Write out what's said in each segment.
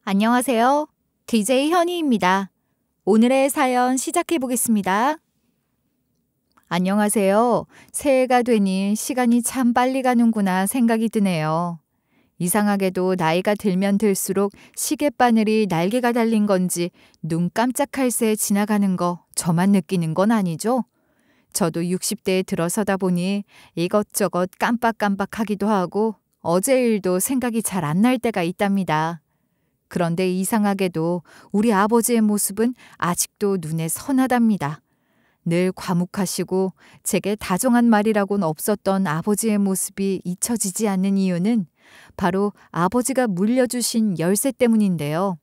안녕하세요. DJ 현희입니다. 오늘의 사연 시작해 보겠습니다. 안녕하세요. 새해가 되니 시간이 참 빨리 가는구나 생각이 드네요. 이상하게도 나이가 들면 들수록 시계바늘이 날개가 달린 건지 눈 깜짝할 새 지나가는 거 저만 느끼는 건 아니죠? 저도 60대에 들어서다 보니 이것저것 깜빡깜빡하기도 하고 어제 일도 생각이 잘 안 날 때가 있답니다. 그런데 이상하게도 우리 아버지의 모습은 아직도 눈에 선하답니다. 늘 과묵하시고 제게 다정한 말이라고는 없었던 아버지의 모습이 잊혀지지 않는 이유는 바로 아버지가 물려주신 열쇠 때문인데요.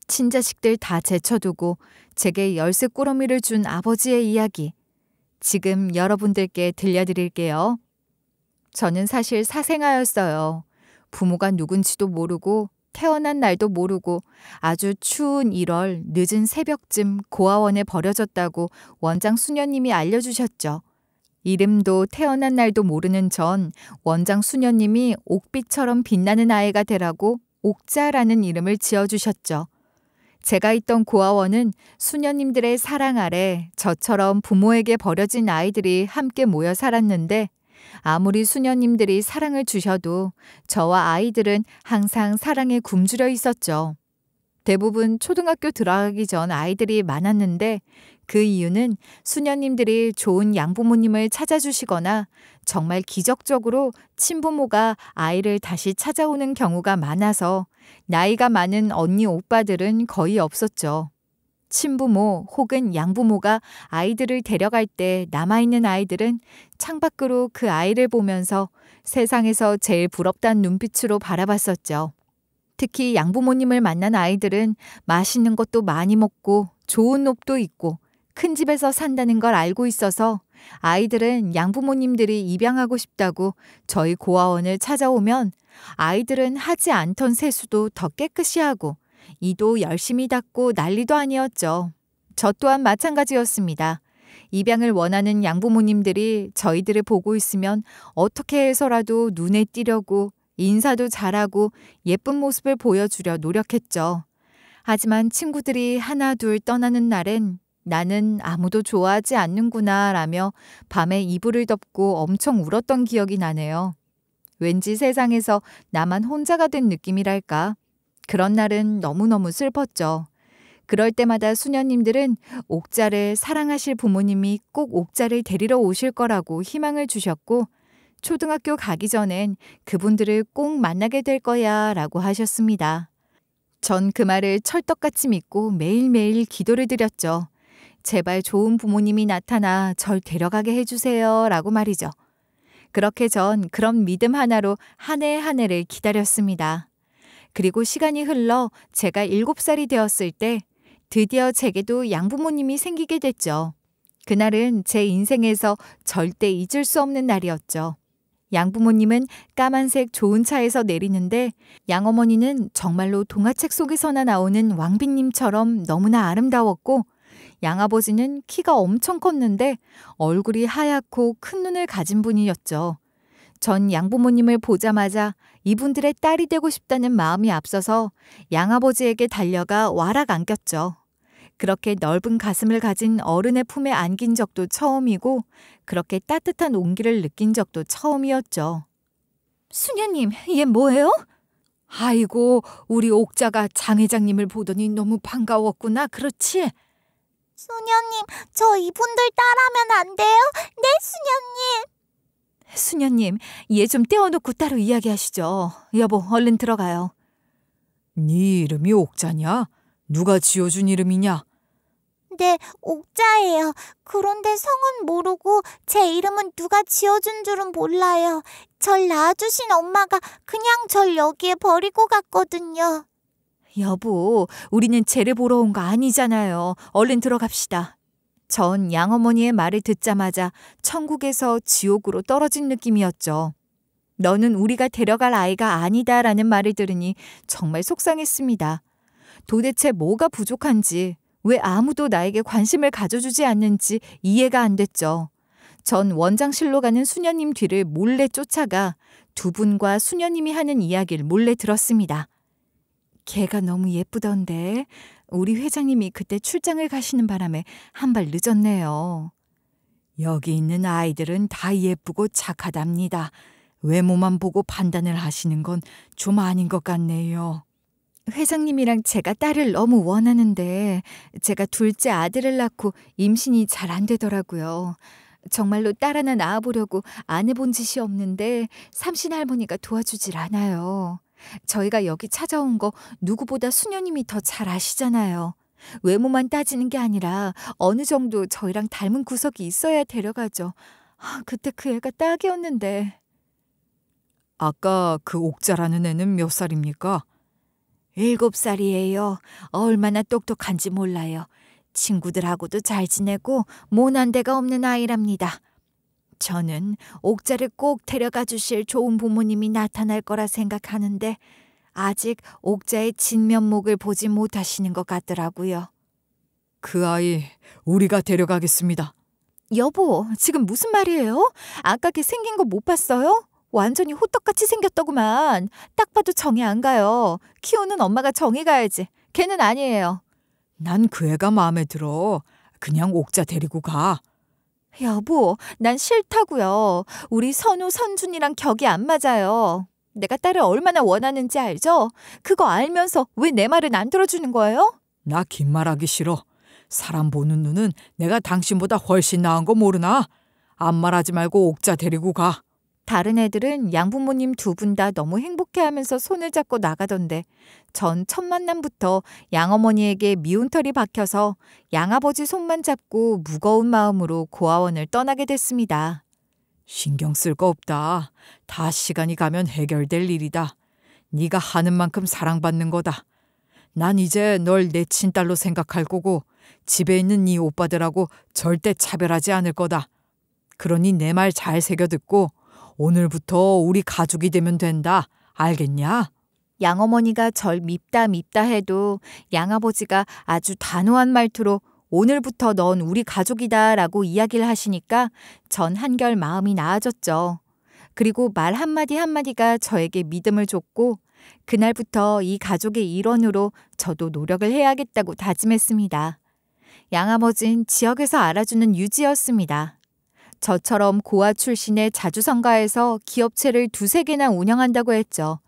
친자식들 다 제쳐두고 제게 열쇠 꾸러미를 준 아버지의 이야기. 지금 여러분들께 들려드릴게요. 저는 사실 사생아였어요. 부모가 누군지도 모르고 태어난 날도 모르고 아주 추운 1월 늦은 새벽쯤 고아원에 버려졌다고 원장 수녀님이 알려주셨죠. 이름도 태어난 날도 모르는 전 원장 수녀님이 옥빛처럼 빛나는 아이가 되라고 옥자라는 이름을 지어주셨죠. 제가 있던 고아원은 수녀님들의 사랑 아래 저처럼 부모에게 버려진 아이들이 함께 모여 살았는데 아무리 수녀님들이 사랑을 주셔도 저와 아이들은 항상 사랑에 굶주려 있었죠. 대부분 초등학교 들어가기 전 아이들이 많았는데 그 이유는 수녀님들이 좋은 양부모님을 찾아주시거나 정말 기적적으로 친부모가 아이를 다시 찾아오는 경우가 많아서 나이가 많은 언니 오빠들은 거의 없었죠. 친부모 혹은 양부모가 아이들을 데려갈 때 남아있는 아이들은 창밖으로 그 아이를 보면서 세상에서 제일 부럽다는 눈빛으로 바라봤었죠. 특히 양부모님을 만난 아이들은 맛있는 것도 많이 먹고 좋은 옷도 입고 큰 집에서 산다는 걸 알고 있어서 아이들은 양부모님들이 입양하고 싶다고 저희 고아원을 찾아오면 아이들은 하지 않던 세수도 더 깨끗이 하고 이도 열심히 닦고 난리도 아니었죠. 저 또한 마찬가지였습니다. 입양을 원하는 양부모님들이 저희들을 보고 있으면 어떻게 해서라도 눈에 띄려고 인사도 잘하고 예쁜 모습을 보여주려 노력했죠. 하지만 친구들이 하나 둘 떠나는 날엔 나는 아무도 좋아하지 않는구나 라며 밤에 이불을 덮고 엄청 울었던 기억이 나네요. 왠지 세상에서 나만 혼자가 된 느낌이랄까. 그런 날은 너무너무 슬펐죠. 그럴 때마다 수녀님들은 옥자를 사랑하실 부모님이 꼭 옥자를 데리러 오실 거라고 희망을 주셨고 초등학교 가기 전엔 그분들을 꼭 만나게 될 거야 라고 하셨습니다. 전 그 말을 철떡같이 믿고 매일매일 기도를 드렸죠. 제발 좋은 부모님이 나타나 절 데려가게 해주세요 라고 말이죠. 그렇게 전 그런 믿음 하나로 한 해 한 해를 기다렸습니다. 그리고 시간이 흘러 제가 7살이 되었을 때 드디어 제게도 양부모님이 생기게 됐죠. 그날은 제 인생에서 절대 잊을 수 없는 날이었죠. 양부모님은 까만색 좋은 차에서 내리는데 양어머니는 정말로 동화책 속에서나 나오는 왕비님처럼 너무나 아름다웠고 양아버지는 키가 엄청 컸는데 얼굴이 하얗고 큰 눈을 가진 분이었죠. 전 양부모님을 보자마자 이분들의 딸이 되고 싶다는 마음이 앞서서 양아버지에게 달려가 와락 안겼죠. 그렇게 넓은 가슴을 가진 어른의 품에 안긴 적도 처음이고 그렇게 따뜻한 온기를 느낀 적도 처음이었죠. 수녀님, 얘 뭐예요? 아이고, 우리 옥자가 장 회장님을 보더니 너무 반가웠구나. 그렇지? 수녀님, 저 이분들 따라하면 안 돼요? 네, 수녀님. 수녀님, 얘 좀 떼어놓고 따로 이야기하시죠. 여보, 얼른 들어가요. 네 이름이 옥자냐? 누가 지어준 이름이냐? 네, 옥자예요. 그런데 성은 모르고 제 이름은 누가 지어준 줄은 몰라요. 절 낳아주신 엄마가 그냥 절 여기에 버리고 갔거든요. 여보, 우리는 쟤를 보러 온 거 아니잖아요. 얼른 들어갑시다. 전 양어머니의 말을 듣자마자 천국에서 지옥으로 떨어진 느낌이었죠. 너는 우리가 데려갈 아이가 아니다라는 말을 들으니 정말 속상했습니다. 도대체 뭐가 부족한지, 왜 아무도 나에게 관심을 가져주지 않는지 이해가 안 됐죠. 전 원장실로 가는 수녀님 뒤를 몰래 쫓아가 두 분과 수녀님이 하는 이야기를 몰래 들었습니다. 걔가 너무 예쁘던데 우리 회장님이 그때 출장을 가시는 바람에 한 발 늦었네요. 여기 있는 아이들은 다 예쁘고 착하답니다. 외모만 보고 판단을 하시는 건 좀 아닌 것 같네요. 회장님이랑 제가 딸을 너무 원하는데 제가 둘째 아들을 낳고 임신이 잘 안 되더라고요. 정말로 딸 하나 낳아보려고 안 해본 짓이 없는데 삼신 할머니가 도와주질 않아요. 저희가 여기 찾아온 거 누구보다 수녀님이 더 잘 아시잖아요. 외모만 따지는 게 아니라 어느 정도 저희랑 닮은 구석이 있어야 데려가죠. 그때 그 애가 딱이었는데. 아까 그 옥자라는 애는 몇 살입니까? 7살이에요. 얼마나 똑똑한지 몰라요. 친구들하고도 잘 지내고 모난 데가 없는 아이랍니다. 저는 옥자를 꼭 데려가 주실 좋은 부모님이 나타날 거라 생각하는데 아직 옥자의 진면목을 보지 못하시는 것 같더라고요. 그 아이 우리가 데려가겠습니다. 여보, 지금 무슨 말이에요? 아까 걔 생긴 거 못 봤어요? 완전히 호떡같이 생겼더구만. 딱 봐도 정이 안 가요. 키우는 엄마가 정이 가야지. 걔는 아니에요. 난 그 애가 마음에 들어. 그냥 옥자 데리고 가. 여보, 난 싫다고요. 우리 선우, 선준이랑 격이 안 맞아요. 내가 딸을 얼마나 원하는지 알죠? 그거 알면서 왜 내 말은 안 들어주는 거예요? 나 긴 말하기 싫어. 사람 보는 눈은 내가 당신보다 훨씬 나은 거 모르나? 아무 말하지 말고 옥자 데리고 가. 다른 애들은 양부모님 두 분 다 너무 행복해하면서 손을 잡고 나가던데 전 첫 만남부터 양어머니에게 미운 털이 박혀서 양아버지 손만 잡고 무거운 마음으로 고아원을 떠나게 됐습니다. 신경 쓸 거 없다. 다 시간이 가면 해결될 일이다. 네가 하는 만큼 사랑받는 거다. 난 이제 널 내 친딸로 생각할 거고 집에 있는 네 오빠들하고 절대 차별하지 않을 거다. 그러니 내 말 잘 새겨 듣고 오늘부터 우리 가족이 되면 된다. 알겠냐? 양어머니가 절 밉다 해도 양아버지가 아주 단호한 말투로 오늘부터 넌 우리 가족이다 라고 이야기를 하시니까 전 한결 마음이 나아졌죠. 그리고 말 한마디 한마디가 저에게 믿음을 줬고 그날부터 이 가족의 일원으로 저도 노력을 해야겠다고 다짐했습니다. 양아버진 지역에서 알아주는 유지였습니다. 저처럼 고아 출신의 자주성가에서 기업체를 2-3개나 운영한다고 했죠.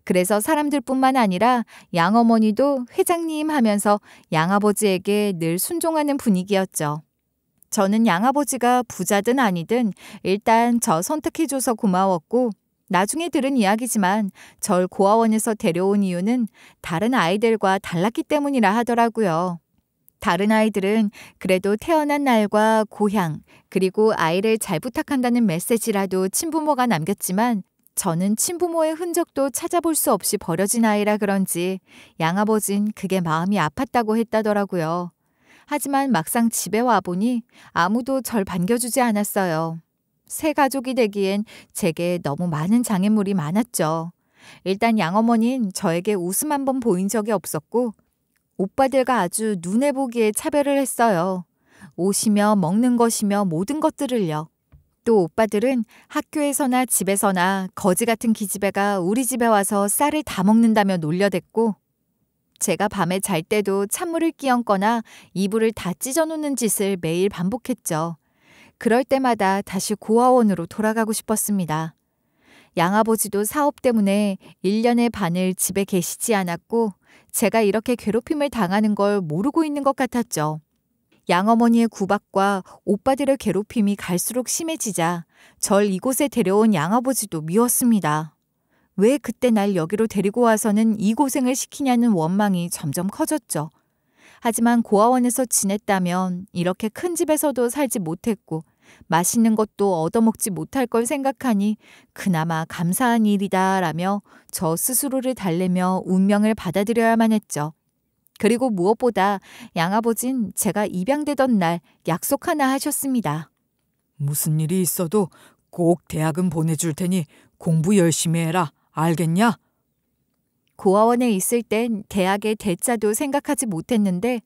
그래서 사람들뿐만 아니라 양어머니도 회장님 하면서 양아버지에게 늘 순종하는 분위기였죠. 저는 양아버지가 부자든 아니든 일단 저 선택해줘서 고마웠고 나중에 들은 이야기지만 절 고아원에서 데려온 이유는 다른 아이들과 달랐기 때문이라 하더라고요. 다른 아이들은 그래도 태어난 날과 고향, 그리고 아이를 잘 부탁한다는 메시지라도 친부모가 남겼지만 저는 친부모의 흔적도 찾아볼 수 없이 버려진 아이라 그런지 양아버진 그게 마음이 아팠다고 했다더라고요. 하지만 막상 집에 와보니 아무도 절 반겨주지 않았어요. 새 가족이 되기엔 제게 너무 많은 장애물이 많았죠. 일단 양어머니는 저에게 웃음 한 번 보인 적이 없었고 오빠들과 아주 눈에 보기에 차별을 했어요. 옷이며 먹는 것이며 모든 것들을요. 또 오빠들은 학교에서나 집에서나 거지 같은 기집애가 우리 집에 와서 쌀을 다 먹는다며 놀려댔고 제가 밤에 잘 때도 찬물을 끼얹거나 이불을 다 찢어놓는 짓을 매일 반복했죠. 그럴 때마다 다시 고아원으로 돌아가고 싶었습니다. 양아버지도 사업 때문에 1년의 반을 집에 계시지 않았고 제가 이렇게 괴롭힘을 당하는 걸 모르고 있는 것 같았죠. 양어머니의 구박과 오빠들의 괴롭힘이 갈수록 심해지자 절 이곳에 데려온 양아버지도 미웠습니다. 왜 그때 날 여기로 데리고 와서는 이 고생을 시키냐는 원망이 점점 커졌죠. 하지만 고아원에서 지냈다면 이렇게 큰 집에서도 살지 못했고 맛있는 것도 얻어먹지 못할 걸 생각하니 그나마 감사한 일이다라며 저 스스로를 달래며 운명을 받아들여야만 했죠. 그리고 무엇보다 양아버진 제가 입양되던 날 약속 하나 하셨습니다. 무슨 일이 있어도 꼭 대학은 보내줄 테니 공부 열심히 해라. 알겠냐? 고아원에 있을 땐 대학의 대자도 생각하지 못했는데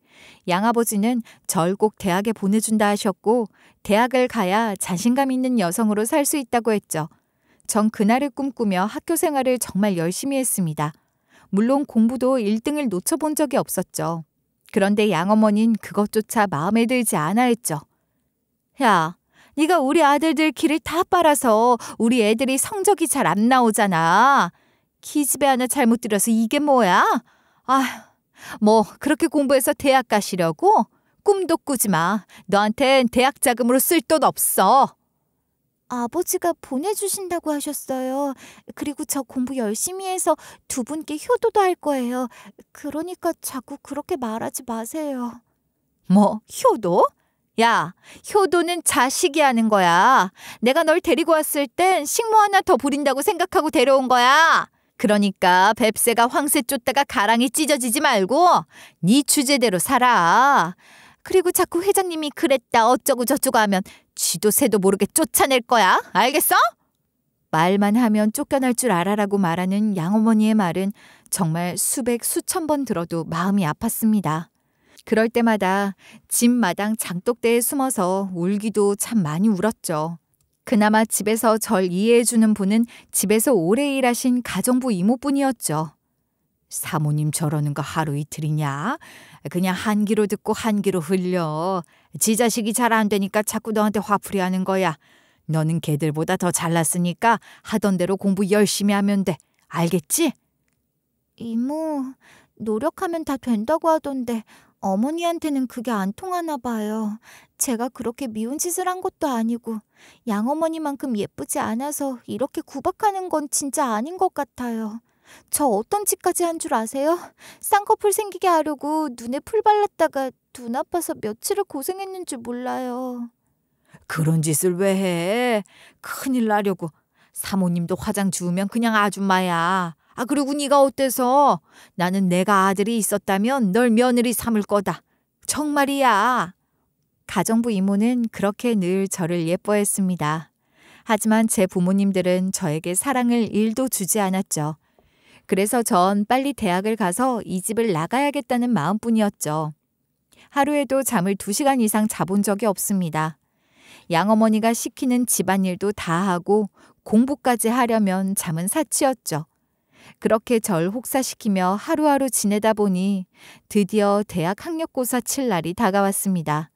양아버지는 절 꼭 대학에 보내준다 하셨고 대학을 가야 자신감 있는 여성으로 살 수 있다고 했죠. 전 그날을 꿈꾸며 학교 생활을 정말 열심히 했습니다. 물론 공부도 1등을 놓쳐본 적이 없었죠. 그런데 양어머니는 그것조차 마음에 들지 않아 했죠. 야, 네가 우리 아들들 길을 다 빨아서 우리 애들이 성적이 잘 안 나오잖아. 기집애 하나 잘못 들여서 이게 뭐야? 뭐 그렇게 공부해서 대학 가시려고? 꿈도 꾸지 마. 너한텐 대학 자금으로 쓸 돈 없어. 아버지가 보내주신다고 하셨어요. 그리고 저 공부 열심히 해서 두 분께 효도도 할 거예요. 그러니까 자꾸 그렇게 말하지 마세요. 뭐 효도? 야, 효도는 자식이 하는 거야. 내가 널 데리고 왔을 땐 식모 하나 더 부린다고 생각하고 데려온 거야. 그러니까 뱁새가 황새 쫓다가 가랑이 찢어지지 말고 네 주제대로 살아. 그리고 자꾸 회장님이 그랬다 어쩌고 저쩌고 하면 쥐도 새도 모르게 쫓아낼 거야. 알겠어? 말만 하면 쫓겨날 줄 알아라고 말하는 양어머니의 말은 정말 수백 수천 번 들어도 마음이 아팠습니다. 그럴 때마다 집 마당 장독대에 숨어서 울기도 참 많이 울었죠. 그나마 집에서 절 이해해주는 분은 집에서 오래 일하신 가정부 이모뿐이었죠. 사모님 저러는 거 하루 이틀이냐? 그냥 한 귀로 듣고 한 귀로 흘려. 지 자식이 잘 안 되니까 자꾸 너한테 화풀이 하는 거야. 너는 걔들보다 더 잘났으니까 하던 대로 공부 열심히 하면 돼. 알겠지? 이모, 노력하면 다 된다고 하던데 어머니한테는 그게 안 통하나 봐요. 제가 그렇게 미운 짓을 한 것도 아니고 양어머니만큼 예쁘지 않아서 이렇게 구박하는 건 진짜 아닌 것 같아요. 저 어떤 짓까지 한 줄 아세요? 쌍꺼풀 생기게 하려고 눈에 풀 발랐다가 눈 아파서 며칠을 고생했는 줄 몰라요. 그런 짓을 왜 해? 큰일 나려고. 사모님도 화장 지우면 그냥 아줌마야. 그리고 네가 어때서? 나는 내가 아들이 있었다면 널 며느리 삼을 거다. 정말이야. 가정부 이모는 그렇게 늘 저를 예뻐했습니다. 하지만 제 부모님들은 저에게 사랑을 1도 주지 않았죠. 그래서 전 빨리 대학을 가서 이 집을 나가야겠다는 마음뿐이었죠. 하루에도 잠을 2시간 이상 자본 적이 없습니다. 양어머니가 시키는 집안일도 다 하고 공부까지 하려면 잠은 사치였죠. 그렇게 절 혹사시키며 하루하루 지내다 보니 드디어 대학 학력고사 칠 날이 다가왔습니다.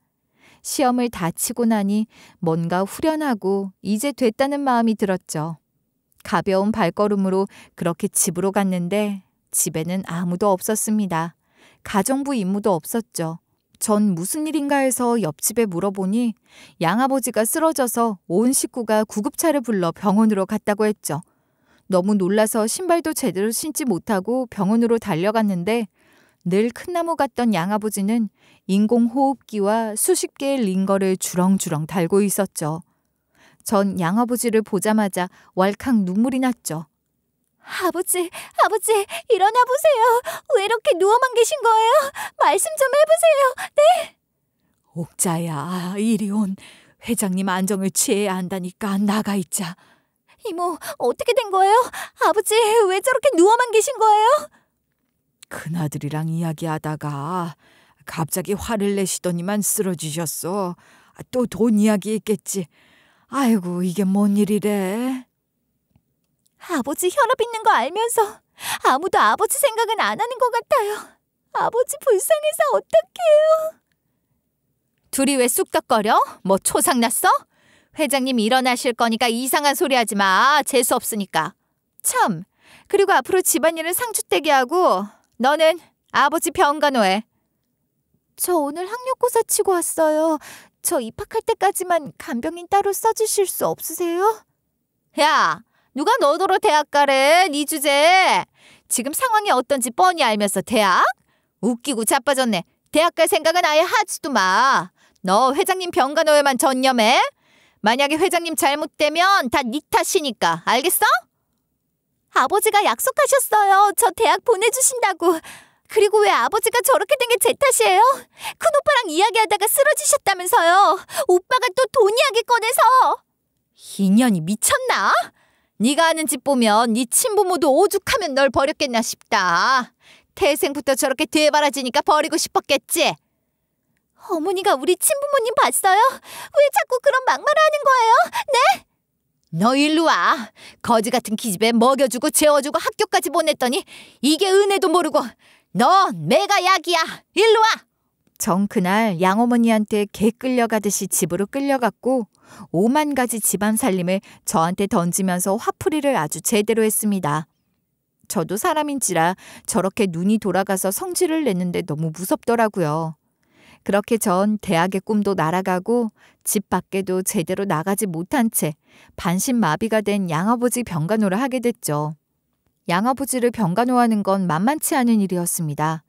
시험을 다 치고 나니 뭔가 후련하고 이제 됐다는 마음이 들었죠. 가벼운 발걸음으로 그렇게 집으로 갔는데 집에는 아무도 없었습니다. 가정부 임무도 없었죠. 전 무슨 일인가 해서 옆집에 물어보니 양아버지가 쓰러져서 온 식구가 구급차를 불러 병원으로 갔다고 했죠. 너무 놀라서 신발도 제대로 신지 못하고 병원으로 달려갔는데 늘 큰 나무 같던 양아버지는 인공호흡기와 수십 개의 링거를 주렁주렁 달고 있었죠. 전 양아버지를 보자마자 왈칵 눈물이 났죠. 아버지, 일어나 보세요. 왜 이렇게 누워만 계신 거예요? 말씀 좀 해보세요. 네. 옥자야, 이리 온. 회장님 안정을 취해야 한다니까 나가 있자. 이모, 어떻게 된 거예요? 아버지, 왜 저렇게 누워만 계신 거예요? 큰아들이랑 이야기하다가 갑자기 화를 내시더니만 쓰러지셨어. 또 돈 이야기 있겠지. 아이고, 이게 뭔 일이래? 아버지 혈압 있는 거 알면서 아무도 아버지 생각은 안 하는 것 같아요. 아버지 불쌍해서 어떡해요? 둘이 왜 쑥덕거려? 뭐 초상 났어? 회장님 일어나실 거니까 이상한 소리 하지 마. 재수 없으니까. 참, 그리고 앞으로 집안일은 상추떼기 하고 너는 아버지 병간호해. 저 오늘 학력고사 치고 왔어요. 저 입학할 때까지만 간병인 따로 써주실 수 없으세요? 야, 누가 너더러 대학 가래? 네 주제. 지금 상황이 어떤지 뻔히 알면서 대학? 웃기고 자빠졌네. 대학 갈 생각은 아예 하지도 마. 너 회장님 병간호에만 전념해. 만약에 회장님 잘못되면 다 네 탓이니까. 알겠어? 아버지가 약속하셨어요. 저 대학 보내주신다고. 그리고 왜 아버지가 저렇게 된 게 제 탓이에요? 큰오빠랑 이야기하다가 쓰러지셨다면서요. 오빠가 또 돈 이야기 꺼내서. 인연이 미쳤나? 네가 하는 짓 보면 네 친부모도 오죽하면 널 버렸겠나 싶다. 태생부터 저렇게 대바라지니까 버리고 싶었겠지. 어머니가 우리 친부모님 봤어요? 왜 자꾸 그런 막말을 하는 거예요? 네? 너 일로 와. 거지 같은 기집애 먹여주고 재워주고 학교까지 보냈더니 이게 은혜도 모르고. 넌 내가 약이야. 일로 와. 전 그날 양어머니한테 개 끌려가듯이 집으로 끌려갔고 5만 가지 집안 살림을 저한테 던지면서 화풀이를 아주 제대로 했습니다. 저도 사람인지라 저렇게 눈이 돌아가서 성질을 내는데 너무 무섭더라고요. 그렇게 전 대학의 꿈도 날아가고 집 밖에도 제대로 나가지 못한 채 반신마비가 된 양아버지 병간호를 하게 됐죠. 양아버지를 병간호하는 건 만만치 않은 일이었습니다.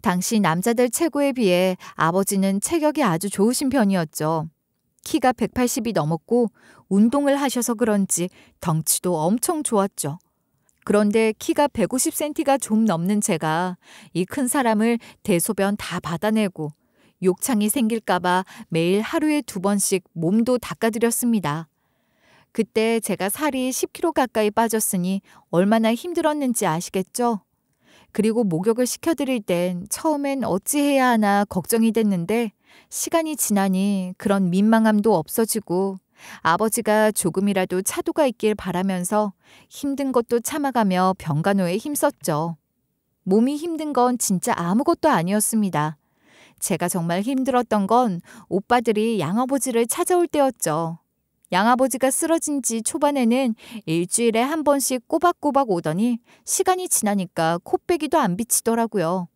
당시 남자들 체구에 비해 아버지는 체격이 아주 좋으신 편이었죠. 키가 180이 넘었고 운동을 하셔서 그런지 덩치도 엄청 좋았죠. 그런데 키가 150cm가 좀 넘는 제가 이 큰 사람을 대소변 다 받아내고 욕창이 생길까봐 매일 하루에 2번씩 몸도 닦아드렸습니다. 그때 제가 살이 10kg 가까이 빠졌으니 얼마나 힘들었는지 아시겠죠? 그리고 목욕을 시켜드릴 땐 처음엔 어찌해야 하나 걱정이 됐는데 시간이 지나니 그런 민망함도 없어지고 아버지가 조금이라도 차도가 있길 바라면서 힘든 것도 참아가며 병간호에 힘썼죠. 몸이 힘든 건 진짜 아무것도 아니었습니다. 제가 정말 힘들었던 건 오빠들이 양아버지를 찾아올 때였죠. 양아버지가 쓰러진 지 초반에는 일주일에 한 번씩 꼬박꼬박 오더니 시간이 지나니까 코빼기도 안 비치더라고요.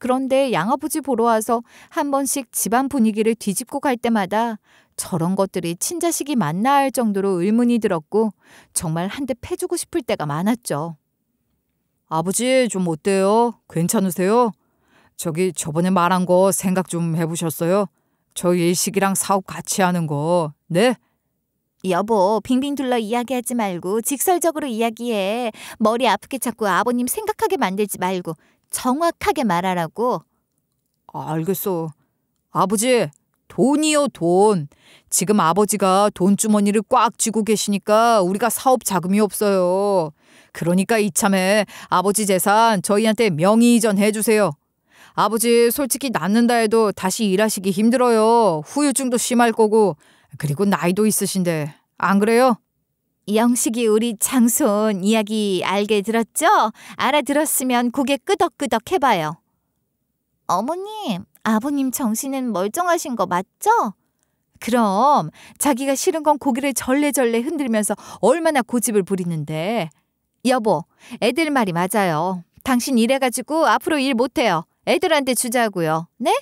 그런데 양아버지 보러 와서 한 번씩 집안 분위기를 뒤집고 갈 때마다 저런 것들이 친자식이 맞나 할 정도로 의문이 들었고 정말 한 대 패주고 싶을 때가 많았죠. 아버지 좀 어때요? 괜찮으세요? 저기 저번에 말한 거 생각 좀 해보셨어요? 저 일식이랑 사업 같이 하는 거. 네? 여보, 빙빙 둘러 이야기하지 말고 직설적으로 이야기해. 머리 아프게 자꾸 아버님 생각하게 만들지 말고 정확하게 말하라고. 알겠어. 아버지, 돈이요, 돈. 지금 아버지가 돈주머니를 꽉 쥐고 계시니까 우리가 사업 자금이 없어요. 그러니까 이참에 아버지 재산 저희한테 명의 이전 해주세요. 아버지 솔직히 낳는다 해도 다시 일하시기 힘들어요. 후유증도 심할 거고 그리고 나이도 있으신데 안 그래요? 영식이 우리 장손 이야기 알게 들었죠? 알아들었으면 고개 끄덕끄덕 해봐요. 어머님, 아버님 정신은 멀쩡하신 거 맞죠? 그럼 자기가 싫은 건 고개를 절레절레 흔들면서 얼마나 고집을 부리는데. 여보, 애들 말이 맞아요. 당신 이래가지고 앞으로 일 못해요. 애들한테 주자고요. 네?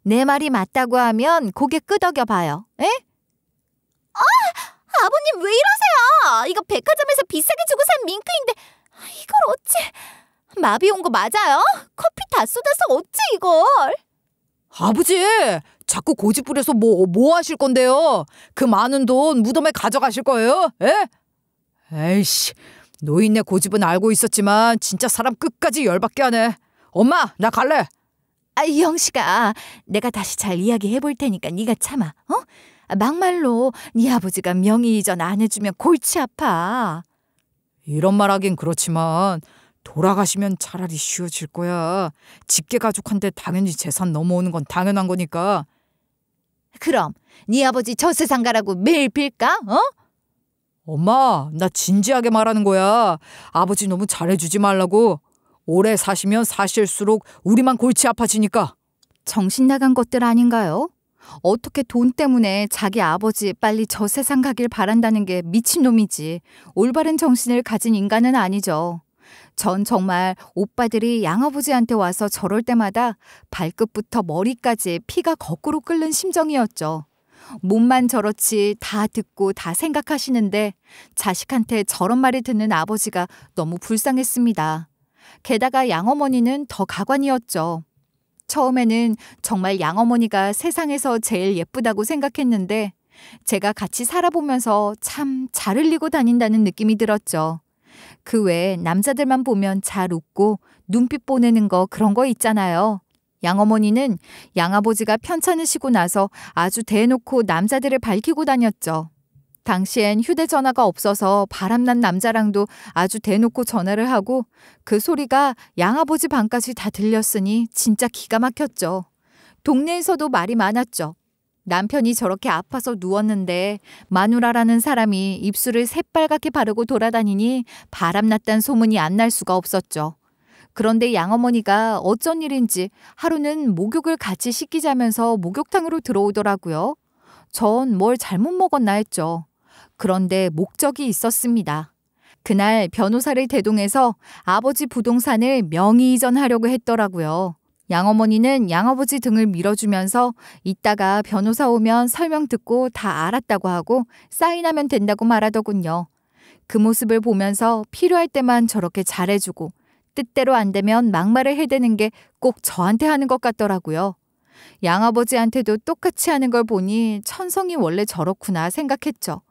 내 말이 맞다고 하면 고개 끄덕여 봐요. 에? 아버님 왜 이러세요? 이거 백화점에서 비싸게 주고 산 밍크인데 이걸 어찌... 마비 온 거 맞아요? 커피 다 쏟아서 어찌 이걸? 아버지, 자꾸 고집 부려서 뭐 하실 건데요? 그 많은 돈 무덤에 가져가실 거예요? 에? 에이씨, 노인네 고집은 알고 있었지만 진짜 사람 끝까지 열받게 하네. 엄마, 나 갈래. 영식아, 내가 다시 잘 이야기해 볼 테니까 네가 참아. 어? 막말로 네 아버지가 명의 이전 안 해주면 골치 아파. 이런 말 하긴 그렇지만 돌아가시면 차라리 쉬워질 거야. 직계가족한테 당연히 재산 넘어오는 건 당연한 거니까. 그럼 네 아버지 저 세상 가라고 매일 빌까? 어? 엄마, 나 진지하게 말하는 거야. 아버지 너무 잘해주지 말라고. 오래 사시면 사실수록 우리만 골치 아파지니까. 정신 나간 것들 아닌가요? 어떻게 돈 때문에 자기 아버지 빨리 저 세상 가길 바란다는 게 미친놈이지. 올바른 정신을 가진 인간은 아니죠. 전 정말 오빠들이 양아버지한테 와서 저럴 때마다 발끝부터 머리까지 피가 거꾸로 끓는 심정이었죠. 몸만 저렇지 다 듣고 다 생각하시는데 자식한테 저런 말이 듣는 아버지가 너무 불쌍했습니다. 게다가 양어머니는 더 가관이었죠. 처음에는 정말 양어머니가 세상에서 제일 예쁘다고 생각했는데 제가 같이 살아보면서 참 잘 흘리고 다닌다는 느낌이 들었죠. 그 외에 남자들만 보면 잘 웃고 눈빛 보내는 거 그런 거 있잖아요. 양어머니는 양아버지가 편찮으시고 나서 아주 대놓고 남자들을 밝히고 다녔죠. 당시엔 휴대전화가 없어서 바람난 남자랑도 아주 대놓고 전화를 하고 그 소리가 양아버지 방까지 다 들렸으니 진짜 기가 막혔죠. 동네에서도 말이 많았죠. 남편이 저렇게 아파서 누웠는데 마누라라는 사람이 입술을 새빨갛게 바르고 돌아다니니 바람났단 소문이 안 날 수가 없었죠. 그런데 양어머니가 어쩐 일인지 하루는 목욕을 같이 시키자면서 목욕탕으로 들어오더라고요. 전 뭘 잘못 먹었나 했죠. 그런데 목적이 있었습니다. 그날 변호사를 대동해서 아버지 부동산을 명의 이전하려고 했더라고요. 양어머니는 양아버지 등을 밀어주면서 이따가 변호사 오면 설명 듣고 다 알았다고 하고 사인하면 된다고 말하더군요. 그 모습을 보면서 필요할 때만 저렇게 잘해주고 뜻대로 안 되면 막말을 해대는 게 꼭 저한테 하는 것 같더라고요. 양아버지한테도 똑같이 하는 걸 보니 천성이 원래 저렇구나 생각했죠.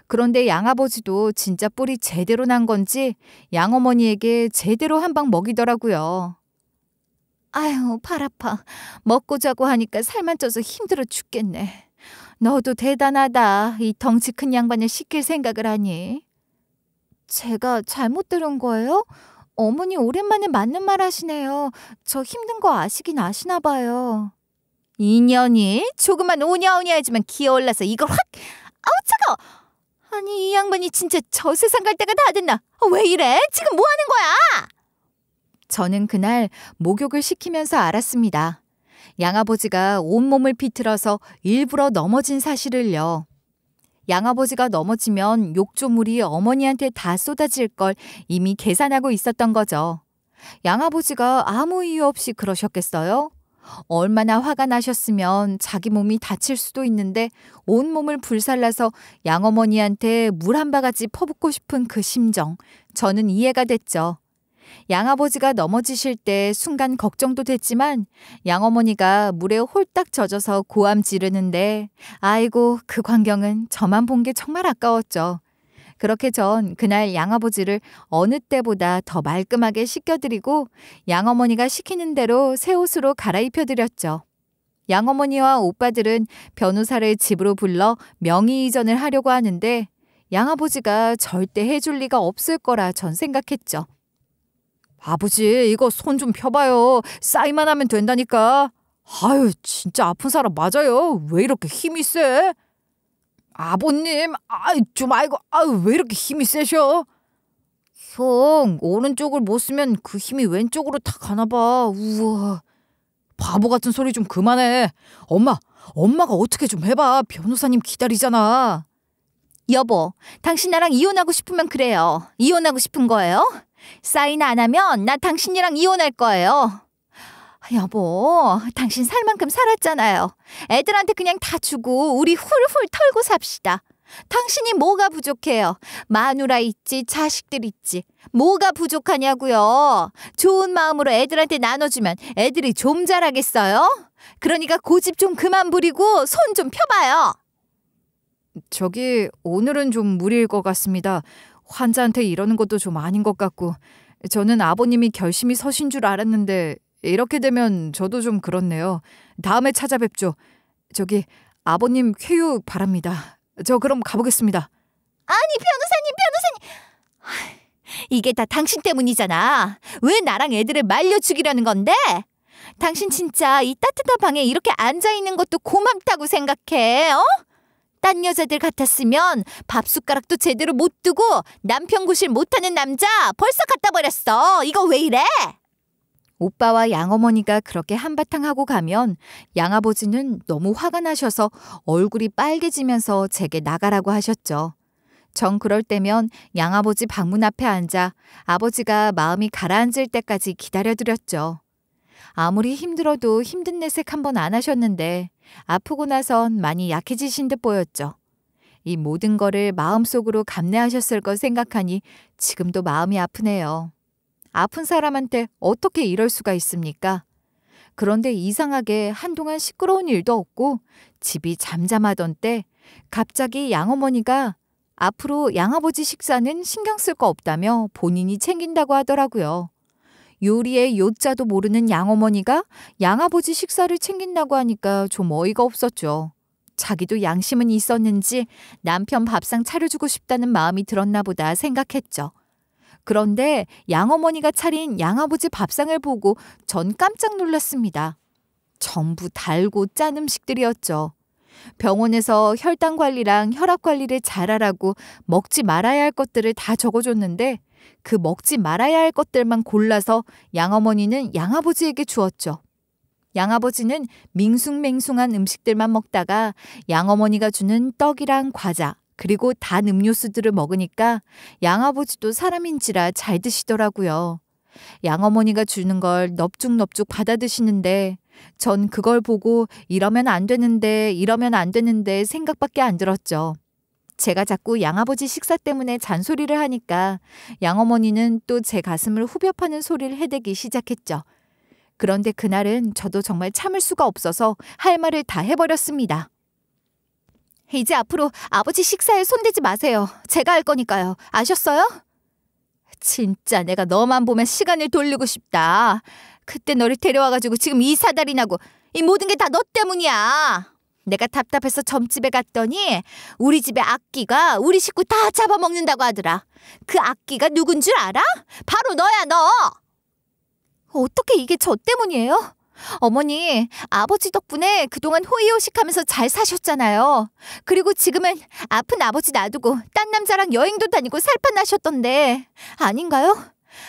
그런데 양아버지도 진짜 뿔이 제대로 난 건지 양어머니에게 제대로 한 방 먹이더라고요. 아유, 발 아파. 먹고 자고 하니까 살만 쪄서 힘들어 죽겠네. 너도 대단하다. 이 덩치 큰 양반을 시킬 생각을 하니. 제가 잘못 들은 거예요? 어머니 오랜만에 맞는 말 하시네요. 저 힘든 거 아시긴 아시나 봐요. 인연이 조그만 오냐오냐하지만 기어올라서 이걸 확! 아우 차가워! 아니 이 양반이 진짜 저 세상 갈 때가 다 됐나? 왜 이래? 지금 뭐 하는 거야? 저는 그날 목욕을 시키면서 알았습니다. 양아버지가 온몸을 비틀어서 일부러 넘어진 사실을요. 양아버지가 넘어지면 욕조물이 어머니한테 다 쏟아질 걸 이미 계산하고 있었던 거죠. 양아버지가 아무 이유 없이 그러셨겠어요? 얼마나 화가 나셨으면 자기 몸이 다칠 수도 있는데 온몸을 불살라서 양어머니한테 물 한 바가지 퍼붓고 싶은 그 심정, 저는 이해가 됐죠. 양아버지가 넘어지실 때 순간 걱정도 됐지만 양어머니가 물에 홀딱 젖어서 고함 지르는데 아이고 그 광경은 저만 본 게 정말 아까웠죠. 그렇게 전 그날 양아버지를 어느 때보다 더 말끔하게 씻겨드리고 양어머니가 시키는 대로 새 옷으로 갈아입혀드렸죠. 양어머니와 오빠들은 변호사를 집으로 불러 명의 이전을 하려고 하는데 양아버지가 절대 해줄 리가 없을 거라 전 생각했죠. 아버지, 이거 손 좀 펴봐요. 사인만 하면 된다니까. 아유, 진짜 아픈 사람 맞아요. 왜 이렇게 힘이 세? 아버님, 좀 아이고, 왜 이렇게 힘이 세셔? 형, 오른쪽을 못 쓰면 그 힘이 왼쪽으로 다 가나 봐. 우와. 바보 같은 소리 좀 그만해. 엄마가 어떻게 좀 해봐. 변호사님 기다리잖아. 여보, 당신 나랑 이혼하고 싶으면 그래요. 이혼하고 싶은 거예요? 사인 안 하면 나 당신이랑 이혼할 거예요. 여보, 당신 살 만큼 살았잖아요. 애들한테 그냥 다 주고 우리 훌훌 털고 삽시다. 당신이 뭐가 부족해요? 마누라 있지, 자식들 있지. 뭐가 부족하냐고요. 좋은 마음으로 애들한테 나눠주면 애들이 좀 잘하겠어요? 그러니까 고집 좀 그만 부리고 손 좀 펴봐요. 저기 오늘은 좀 무리일 것 같습니다. 환자한테 이러는 것도 좀 아닌 것 같고 저는 아버님이 결심이 서신 줄 알았는데 이렇게 되면 저도 좀 그렇네요. 다음에 찾아뵙죠. 저기 아버님 쾌유 바랍니다. 저 그럼 가보겠습니다. 아니 변호사님. 이게 다 당신 때문이잖아. 왜 나랑 애들을 말려 죽이려는 건데? 당신 진짜 이 따뜻한 방에 이렇게 앉아있는 것도 고맙다고 생각해. 어? 딴 여자들 같았으면 밥 숟가락도 제대로 못 두고 남편 구실 못하는 남자 벌써 갖다 버렸어. 이거 왜 이래? 오빠와 양어머니가 그렇게 한바탕 하고 가면 양아버지는 너무 화가 나셔서 얼굴이 빨개지면서 제게 나가라고 하셨죠. 전 그럴 때면 양아버지 방문 앞에 앉아 아버지가 마음이 가라앉을 때까지 기다려드렸죠. 아무리 힘들어도 힘든 내색 한번 안 하셨는데 아프고 나선 많이 약해지신 듯 보였죠. 이 모든 거를 마음속으로 감내하셨을 걸 생각하니 지금도 마음이 아프네요. 아픈 사람한테 어떻게 이럴 수가 있습니까? 그런데 이상하게 한동안 시끄러운 일도 없고 집이 잠잠하던 때 갑자기 양어머니가 앞으로 양아버지 식사는 신경 쓸 거 없다며 본인이 챙긴다고 하더라고요. 요리의 요자도 모르는 양어머니가 양아버지 식사를 챙긴다고 하니까 좀 어이가 없었죠. 자기도 양심은 있었는지 남편 밥상 차려주고 싶다는 마음이 들었나 보다 생각했죠. 그런데 양어머니가 차린 양아버지 밥상을 보고 전 깜짝 놀랐습니다. 전부 달고 짠 음식들이었죠. 병원에서 혈당 관리랑 혈압 관리를 잘하라고 먹지 말아야 할 것들을 다 적어줬는데 그 먹지 말아야 할 것들만 골라서 양어머니는 양아버지에게 주었죠. 양아버지는 밍숭맹숭한 음식들만 먹다가 양어머니가 주는 떡이랑 과자 그리고 단 음료수들을 먹으니까 양아버지도 사람인지라 잘 드시더라고요. 양어머니가 주는 걸 넙죽넙죽 받아 드시는데 전 그걸 보고 이러면 안 되는데 생각밖에 안 들었죠. 제가 자꾸 양아버지 식사 때문에 잔소리를 하니까 양어머니는 또 제 가슴을 후벼 파는 소리를 해대기 시작했죠. 그런데 그날은 저도 정말 참을 수가 없어서 할 말을 다 해버렸습니다. 이제 앞으로 아버지 식사에 손대지 마세요. 제가 할 거니까요. 아셨어요? 진짜 내가 너만 보면 시간을 돌리고 싶다. 그때 너를 데려와가지고 지금 이 사달이 나고 이 모든 게 다 너 때문이야. 내가 답답해서 점집에 갔더니 우리 집에 악기가 우리 식구 다 잡아먹는다고 하더라. 그 악기가 누군 줄 알아? 바로 너야, 너. 어떻게 이게 저 때문이에요? 어머니, 아버지 덕분에 그동안 호의호식하면서 잘 사셨잖아요. 그리고 지금은 아픈 아버지 놔두고 딴 남자랑 여행도 다니고 살판 나셨던데 아닌가요?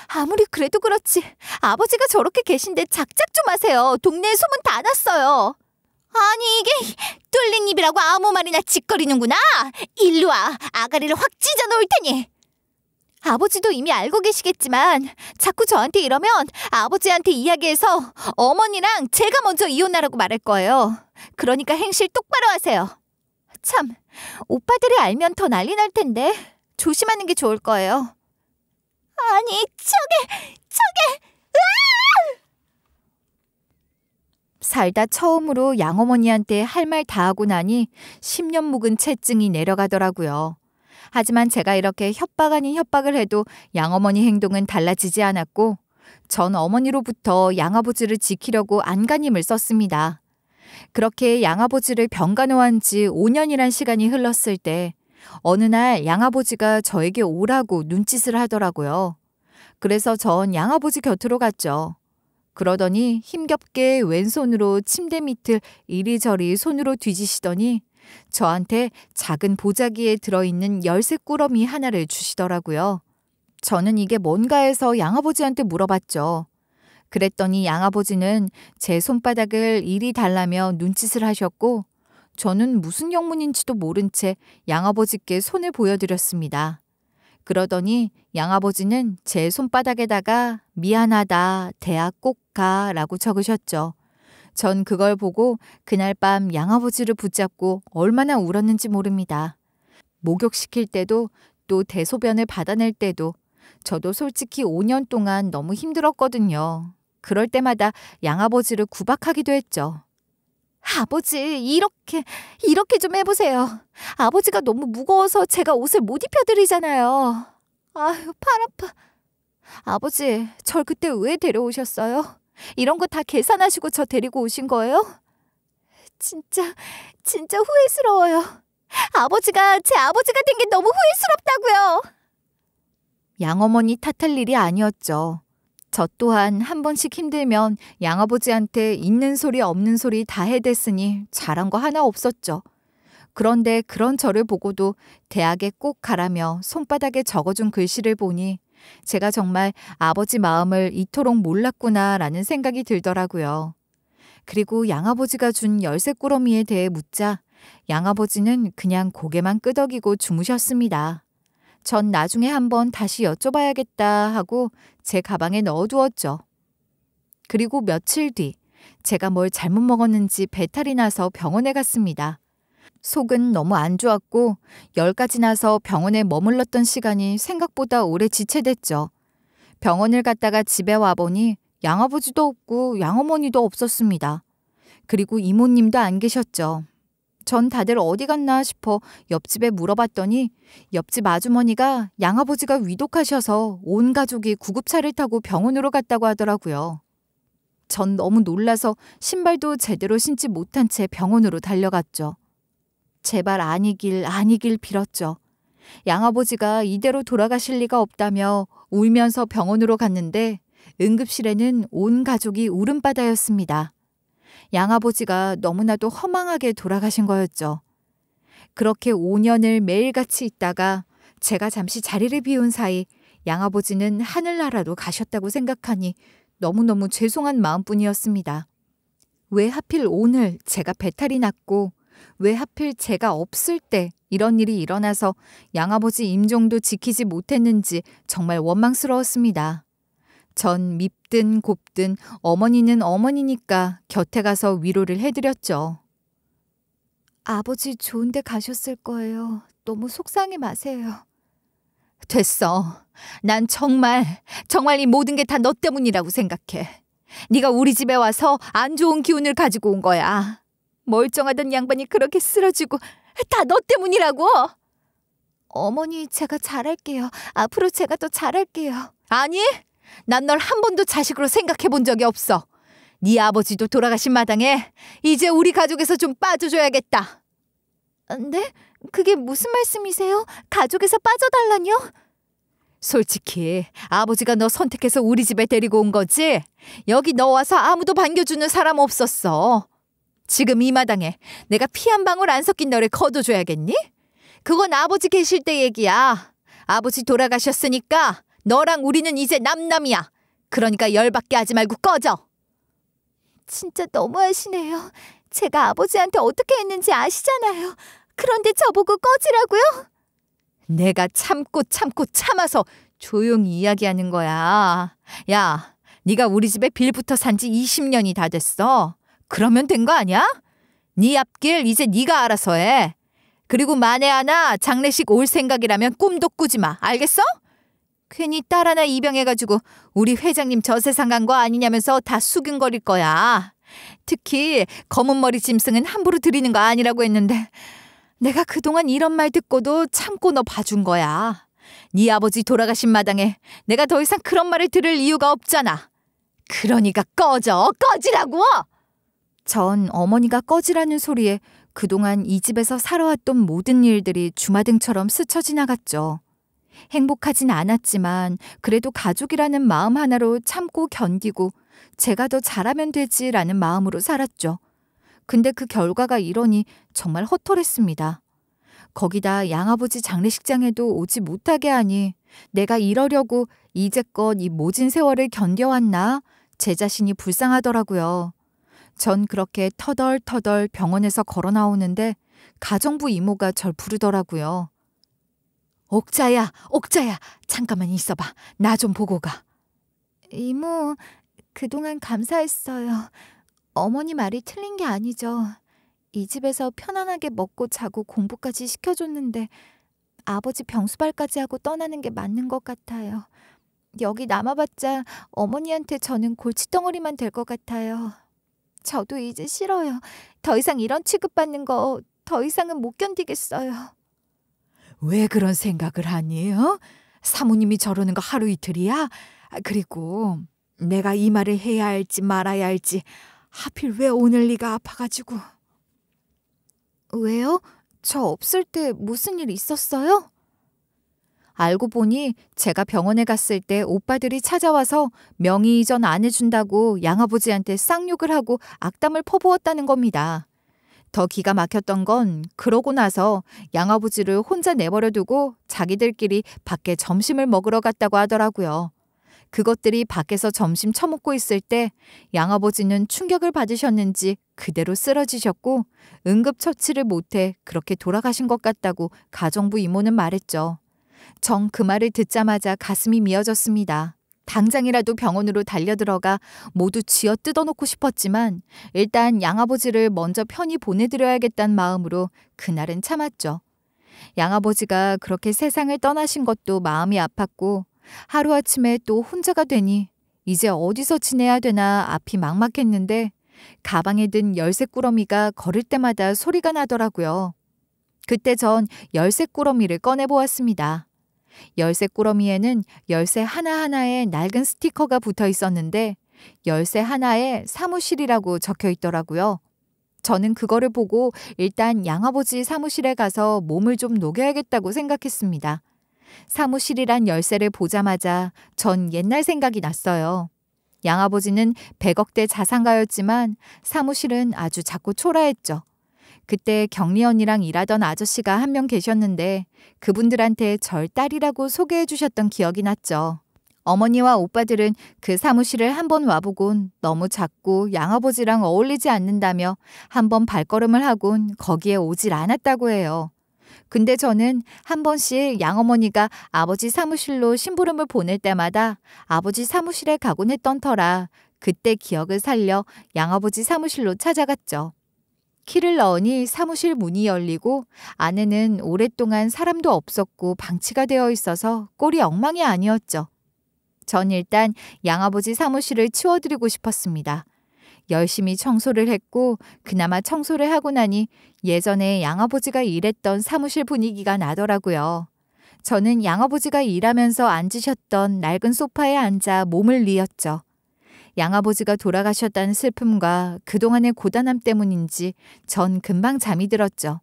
아무리 그래도 그렇지 아버지가 저렇게 계신데 작작 좀 하세요. 동네에 소문 다 났어요. 아니 이게 뚫린 입이라고 아무 말이나 짓거리는구나. 일로 와. 아가리를 확 찢어 놓을 테니. 아버지도 이미 알고 계시겠지만 자꾸 저한테 이러면 아버지한테 이야기해서 어머니랑 제가 먼저 이혼하라고 말할 거예요. 그러니까 행실 똑바로 하세요. 참, 오빠들이 알면 더 난리 날 텐데 조심하는 게 좋을 거예요. 아니, 저게! 살다 처음으로 양어머니한테 할 말 다 하고 나니 10년 묵은 채증이 내려가더라고요. 하지만 제가 이렇게 협박 아닌 협박을 해도 양어머니 행동은 달라지지 않았고 전 어머니로부터 양아버지를 지키려고 안간힘을 썼습니다. 그렇게 양아버지를 병간호한 지 5년이란 시간이 흘렀을 때 어느 날 양아버지가 저에게 오라고 눈짓을 하더라고요. 그래서 전 양아버지 곁으로 갔죠. 그러더니 힘겹게 왼손으로 침대 밑을 이리저리 손으로 뒤지시더니 저한테 작은 보자기에 들어있는 열쇠 꾸러미 하나를 주시더라고요. 저는 이게 뭔가 해서 양아버지한테 물어봤죠. 그랬더니 양아버지는 제 손바닥을 이리 달라며 눈짓을 하셨고 저는 무슨 영문인지도 모른 채 양아버지께 손을 보여드렸습니다. 그러더니 양아버지는 제 손바닥에다가 미안하다, 대학 꼭 가 라고 적으셨죠. 전 그걸 보고 그날 밤 양아버지를 붙잡고 얼마나 울었는지 모릅니다. 목욕시킬 때도 또 대소변을 받아낼 때도 저도 솔직히 5년 동안 너무 힘들었거든요. 그럴 때마다 양아버지를 구박하기도 했죠. 아버지, 이렇게 좀 해보세요. 아버지가 너무 무거워서 제가 옷을 못 입혀드리잖아요. 아유, 팔 아파. 아버지, 절 그때 왜 데려오셨어요? 이런 거 다 계산하시고 저 데리고 오신 거예요? 진짜 후회스러워요. 아버지가 제 아버지가 된 게 너무 후회스럽다고요. 양어머니 탓할 일이 아니었죠. 저 또한 한 번씩 힘들면 양아버지한테 있는 소리 없는 소리 다 해댔으니 잘한 거 하나 없었죠. 그런데 그런 저를 보고도 대학에 꼭 가라며 손바닥에 적어준 글씨를 보니 제가 정말 아버지 마음을 이토록 몰랐구나라는 생각이 들더라고요. 그리고 양아버지가 준 열쇠 꾸러미에 대해 묻자 양아버지는 그냥 고개만 끄덕이고 주무셨습니다. 전 나중에 한번 다시 여쭤봐야겠다 하고 제 가방에 넣어두었죠. 그리고 며칠 뒤 제가 뭘 잘못 먹었는지 배탈이 나서 병원에 갔습니다. 속은 너무 안 좋았고 열가 지나서 병원에 머물렀던 시간이 생각보다 오래 지체됐죠. 병원을 갔다가 집에 와보니 양아버지도 없고 양어머니도 없었습니다. 그리고 이모님도 안 계셨죠. 전 다들 어디 갔나 싶어 옆집에 물어봤더니 옆집 아주머니가 양아버지가 위독하셔서 온 가족이 구급차를 타고 병원으로 갔다고 하더라고요. 전 너무 놀라서 신발도 제대로 신지 못한 채 병원으로 달려갔죠. 제발 아니길 빌었죠. 양아버지가 이대로 돌아가실 리가 없다며 울면서 병원으로 갔는데 응급실에는 온 가족이 울음바다였습니다. 양아버지가 너무나도 허망하게 돌아가신 거였죠. 그렇게 5년을 매일같이 있다가 제가 잠시 자리를 비운 사이 양아버지는 하늘나라로 가셨다고 생각하니 너무너무 죄송한 마음뿐이었습니다. 왜 하필 오늘 제가 배탈이 났고 왜 하필 제가 없을 때 이런 일이 일어나서 양아버지 임종도 지키지 못했는지 정말 원망스러웠습니다. 전 밉든 곱든 어머니는 어머니니까 곁에 가서 위로를 해드렸죠. 아버지 좋은 데 가셨을 거예요. 너무 속상해 마세요. 됐어. 난 정말 이 모든 게 다 너 때문이라고 생각해. 네가 우리 집에 와서 안 좋은 기운을 가지고 온 거야. 멀쩡하던 양반이 그렇게 쓰러지고 다 너 때문이라고. 어머니, 제가 잘할게요. 앞으로 제가 더 잘할게요. 아니, 난 널 한 번도 자식으로 생각해 본 적이 없어. 네 아버지도 돌아가신 마당에 이제 우리 가족에서 좀 빠져줘야겠다. 네? 그게 무슨 말씀이세요? 가족에서 빠져달라뇨? 솔직히 아버지가 너 선택해서 우리 집에 데리고 온 거지? 여기 너 와서 아무도 반겨주는 사람 없었어. 지금 이 마당에 내가 피 한 방울 안 섞인 너를 거둬줘야겠니? 그건 아버지 계실 때 얘기야. 아버지 돌아가셨으니까 너랑 우리는 이제 남남이야. 그러니까 열받게 하지 말고 꺼져. 진짜 너무하시네요. 제가 아버지한테 어떻게 했는지 아시잖아요. 그런데 저보고 꺼지라고요? 내가 참고 참아서 조용히 이야기하는 거야. 야, 네가 우리 집에 빌부터 산 지 20년이 다 됐어. 그러면 된 거 아니야? 네 앞길 이제 네가 알아서 해. 그리고 만에 하나 장례식 올 생각이라면 꿈도 꾸지 마. 알겠어? 괜히 딸 하나 입양해가지고 우리 회장님 저 세상 간 거 아니냐면서 다 수근거릴 거야. 특히 검은 머리 짐승은 함부로 드리는 거 아니라고 했는데 내가 그동안 이런 말 듣고도 참고 너 봐준 거야. 네 아버지 돌아가신 마당에 내가 더 이상 그런 말을 들을 이유가 없잖아. 그러니까 꺼지라고! 전 어머니가 꺼지라는 소리에 그동안 이 집에서 살아왔던 모든 일들이 주마등처럼 스쳐 지나갔죠. 행복하진 않았지만 그래도 가족이라는 마음 하나로 참고 견디고 제가 더 잘하면 되지라는 마음으로 살았죠. 근데 그 결과가 이러니 정말 허탈했습니다. 거기다 양아버지 장례식장에도 오지 못하게 하니 내가 이러려고 이제껏 이 모진 세월을 견뎌왔나? 제 자신이 불쌍하더라고요. 전 그렇게 터덜터덜 병원에서 걸어 나오는데 가정부 이모가 절 부르더라고요. 옥자야, 잠깐만 있어봐. 나 좀 보고 가. 이모, 그동안 감사했어요. 어머니 말이 틀린 게 아니죠. 이 집에서 편안하게 먹고 자고 공부까지 시켜줬는데 아버지 병수발까지 하고 떠나는 게 맞는 것 같아요. 여기 남아봤자 어머니한테 저는 골칫덩어리만 될 것 같아요. 저도 이제 싫어요. 더 이상 이런 취급받는 거 더 이상은 못 견디겠어요. 왜 그런 생각을 하니? 사모님이 저러는 거 하루 이틀이야? 그리고 내가 이 말을 해야 할지 말아야 할지 하필 왜 오늘 네가 아파가지고. 왜요? 저 없을 때 무슨 일 있었어요? 알고 보니 제가 병원에 갔을 때 오빠들이 찾아와서 명의 이전 안 해준다고 양아버지한테 쌍욕을 하고 악담을 퍼부었다는 겁니다. 더 기가 막혔던 건 그러고 나서 양아버지를 혼자 내버려두고 자기들끼리 밖에 점심을 먹으러 갔다고 하더라고요. 그것들이 밖에서 점심 처먹고 있을 때 양아버지는 충격을 받으셨는지 그대로 쓰러지셨고 응급처치를 못해 그렇게 돌아가신 것 같다고 가정부 이모는 말했죠. 정 그 말을 듣자마자 가슴이 미어졌습니다. 당장이라도 병원으로 달려들어가 모두 쥐어 뜯어놓고 싶었지만 일단 양아버지를 먼저 편히 보내드려야겠다는 마음으로 그날은 참았죠. 양아버지가 그렇게 세상을 떠나신 것도 마음이 아팠고 하루아침에 또 혼자가 되니 이제 어디서 지내야 되나 앞이 막막했는데 가방에 든 열쇠꾸러미가 걸을 때마다 소리가 나더라고요. 그때 전 열쇠꾸러미를 꺼내보았습니다. 열쇠꾸러미에는 열쇠 하나하나에 낡은 스티커가 붙어 있었는데 열쇠 하나에 사무실이라고 적혀 있더라고요. 저는 그거를 보고 일단 양아버지 사무실에 가서 몸을 좀 녹여야겠다고 생각했습니다. 사무실이란 열쇠를 보자마자 전 옛날 생각이 났어요. 양아버지는 100억대 자산가였지만 사무실은 아주 작고 초라했죠. 그때 경리 언니랑 일하던 아저씨가 한 명 계셨는데 그분들한테 절 딸이라고 소개해 주셨던 기억이 났죠. 어머니와 오빠들은 그 사무실을 한번 와보곤 너무 작고 양아버지랑 어울리지 않는다며 한번 발걸음을 하곤 거기에 오질 않았다고 해요. 근데 저는 한 번씩 양어머니가 아버지 사무실로 심부름을 보낼 때마다 아버지 사무실에 가곤 했던 터라 그때 기억을 살려 양아버지 사무실로 찾아갔죠. 키를 넣으니 사무실 문이 열리고 안에는 오랫동안 사람도 없었고 방치가 되어 있어서 꼴이 엉망이 아니었죠. 전 일단 양아버지 사무실을 치워드리고 싶었습니다. 열심히 청소를 했고 그나마 청소를 하고 나니 예전에 양아버지가 일했던 사무실 분위기가 나더라고요. 저는 양아버지가 일하면서 앉으셨던 낡은 소파에 앉아 몸을 뉘었죠. 양아버지가 돌아가셨다는 슬픔과 그동안의 고단함 때문인지 전 금방 잠이 들었죠.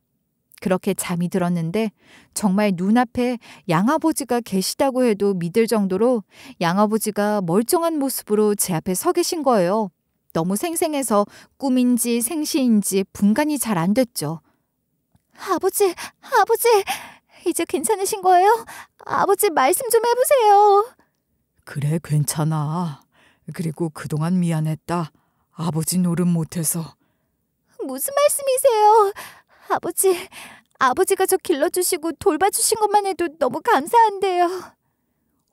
그렇게 잠이 들었는데 정말 눈앞에 양아버지가 계시다고 해도 믿을 정도로 양아버지가 멀쩡한 모습으로 제 앞에 서 계신 거예요. 너무 생생해서 꿈인지 생시인지 분간이 잘 안 됐죠. 아버지, 이제 괜찮으신 거예요? 아버지 말씀 좀 해보세요. 그래, 괜찮아. 그리고 그동안 미안했다. 아버지 노릇 못해서. 무슨 말씀이세요? 아버지가 저 길러주시고 돌봐주신 것만 해도 너무 감사한데요.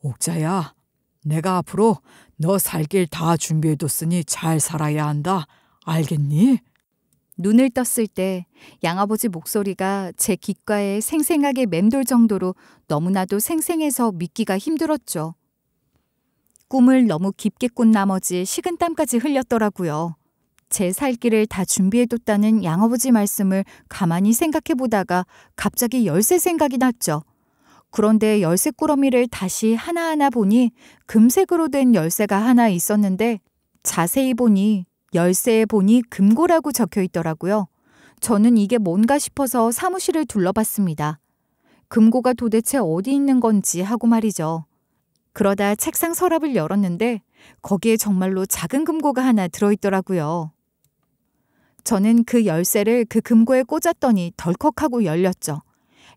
옥자야, 내가 앞으로 너 살 길 다 준비해뒀으니 잘 살아야 한다. 알겠니? 눈을 떴을 때 양아버지 목소리가 제 귓가에 생생하게 맴돌 정도로 너무나도 생생해서 믿기가 힘들었죠. 꿈을 너무 깊게 꾼 나머지 식은땀까지 흘렸더라고요. 제 살 길을 다 준비해뒀다는 양아버지 말씀을 가만히 생각해보다가 갑자기 열쇠 생각이 났죠. 그런데 열쇠 꾸러미를 다시 하나하나 보니 금색으로 된 열쇠가 하나 있었는데 자세히 보니 열쇠에 보니 금고라고 적혀 있더라고요. 저는 이게 뭔가 싶어서 사무실을 둘러봤습니다. 금고가 도대체 어디 있는 건지 하고 말이죠. 그러다 책상 서랍을 열었는데 거기에 정말로 작은 금고가 하나 들어있더라고요. 저는 그 열쇠를 그 금고에 꽂았더니 덜컥하고 열렸죠.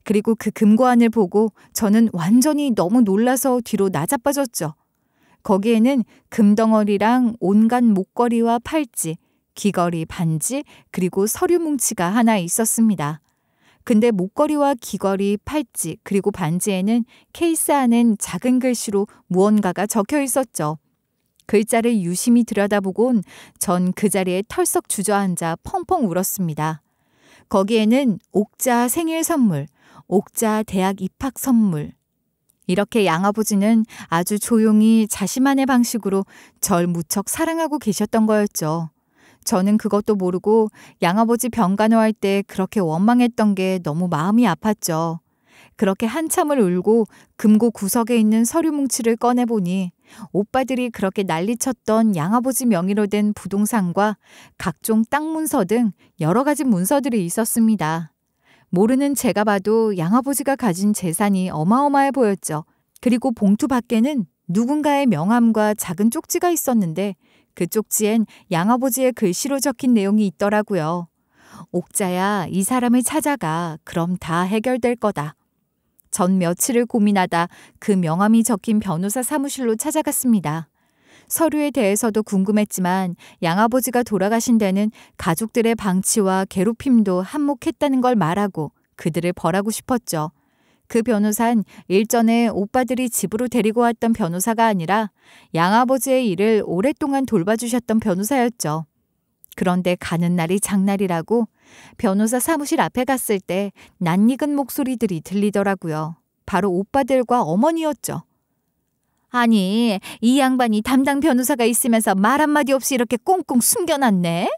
그리고 그 금고 안을 보고 저는 완전히 너무 놀라서 뒤로 나자빠졌죠. 거기에는 금덩어리랑 온갖 목걸이와 팔찌, 귀걸이, 반지, 그리고 서류 뭉치가 하나 있었습니다. 근데 목걸이와 귀걸이, 팔찌, 그리고 반지에는 케이스 안엔 작은 글씨로 무언가가 적혀 있었죠. 글자를 유심히 들여다보곤 전 그 자리에 털썩 주저앉아 펑펑 울었습니다. 거기에는 옥자 생일 선물, 옥자 대학 입학 선물. 이렇게 양아버지는 아주 조용히 자신만의 방식으로 절 무척 사랑하고 계셨던 거였죠. 저는 그것도 모르고 양아버지 병간호할 때 그렇게 원망했던 게 너무 마음이 아팠죠. 그렇게 한참을 울고 금고 구석에 있는 서류 뭉치를 꺼내보니 오빠들이 그렇게 난리쳤던 양아버지 명의로 된 부동산과 각종 땅 문서 등 여러 가지 문서들이 있었습니다. 모르는 제가 봐도 양아버지가 가진 재산이 어마어마해 보였죠. 그리고 봉투 밖에는 누군가의 명함과 작은 쪽지가 있었는데 그 쪽지엔 양아버지의 글씨로 적힌 내용이 있더라고요. 옥자야, 이 사람을 찾아가. 그럼 다 해결될 거다. 전 며칠을 고민하다 그 명함이 적힌 변호사 사무실로 찾아갔습니다. 서류에 대해서도 궁금했지만 양아버지가 돌아가신 데는 가족들의 방치와 괴롭힘도 한몫했다는 걸 말하고 그들을 벌하고 싶었죠. 그 변호사는 일전에 오빠들이 집으로 데리고 왔던 변호사가 아니라 양아버지의 일을 오랫동안 돌봐주셨던 변호사였죠. 그런데 가는 날이 장날이라고 변호사 사무실 앞에 갔을 때 낯익은 목소리들이 들리더라고요. 바로 오빠들과 어머니였죠. 아니, 이 양반이 담당 변호사가 있으면서 말 한마디 없이 이렇게 꽁꽁 숨겨놨네?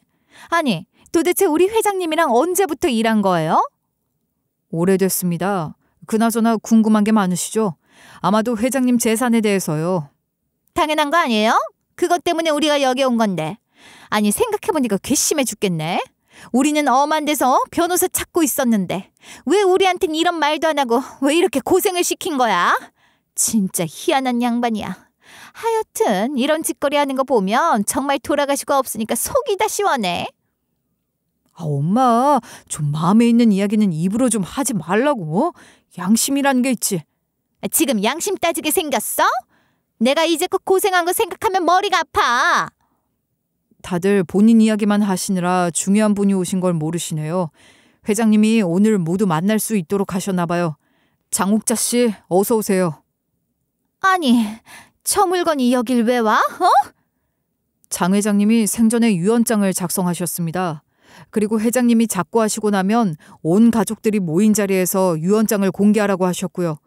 아니, 도대체 우리 회장님이랑 언제부터 일한 거예요? 오래됐습니다. 그나저나 궁금한 게 많으시죠? 아마도 회장님 재산에 대해서요. 당연한 거 아니에요? 그것 때문에 우리가 여기 온 건데. 아니, 생각해보니까 괘씸해 죽겠네. 우리는 엄한 데서 변호사 찾고 있었는데 왜 우리한텐 이런 말도 안 하고 왜 이렇게 고생을 시킨 거야? 진짜 희한한 양반이야. 하여튼 이런 짓거리 하는 거 보면 정말 돌아가시고 없으니까 속이 다 시원해. 엄마, 좀 마음에 있는 이야기는 입으로 좀 하지 말라고. 양심이라는 게 있지. 지금 양심 따지게 생겼어? 내가 이제껏 고생한 거 생각하면 머리가 아파. 다들 본인 이야기만 하시느라 중요한 분이 오신 걸 모르시네요. 회장님이 오늘 모두 만날 수 있도록 하셨나 봐요. 장옥자 씨, 어서 오세요. 아니, 저 물건이 여길 왜 와? 장 회장님이 생전에 유언장을 작성하셨습니다. 그리고 회장님이 작고하시고 나면 온 가족들이 모인 자리에서 유언장을 공개하라고 하셨고요.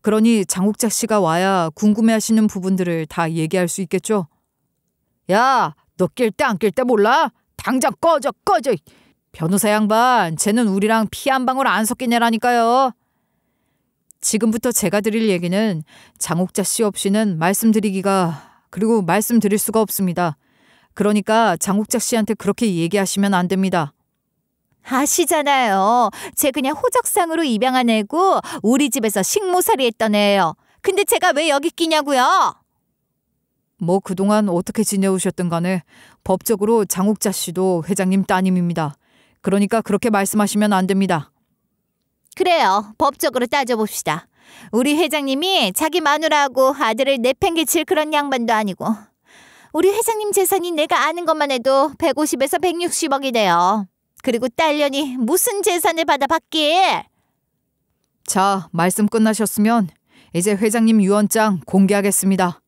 그러니 장옥자 씨가 와야 궁금해하시는 부분들을 다 얘기할 수 있겠죠. 야, 너 낄 때 안 낄 때 몰라? 당장 꺼져. 변호사 양반, 쟤는 우리랑 피 한 방울 안 섞인 애라니까요. 지금부터 제가 드릴 얘기는 장옥자 씨 없이는 말씀드릴 수가 없습니다. 그러니까 장옥자 씨한테 그렇게 얘기하시면 안 됩니다. 아시잖아요. 쟤 그냥 호적상으로 입양한 애고 우리 집에서 식모살이 했던 애예요. 근데 제가 왜 여기 끼냐고요? 뭐 그동안 어떻게 지내오셨든 간에 법적으로 장옥자 씨도 회장님 따님입니다. 그러니까 그렇게 말씀하시면 안 됩니다. 그래요. 법적으로 따져봅시다. 우리 회장님이 자기 마누라하고 아들을 내팽개칠 그런 양반도 아니고 우리 회장님 재산이 내가 아는 것만 해도 150에서 160억이 돼요. 그리고 딸년이 무슨 재산을 받아 받길. 자, 말씀 끝나셨으면 이제 회장님 유언장 공개하겠습니다.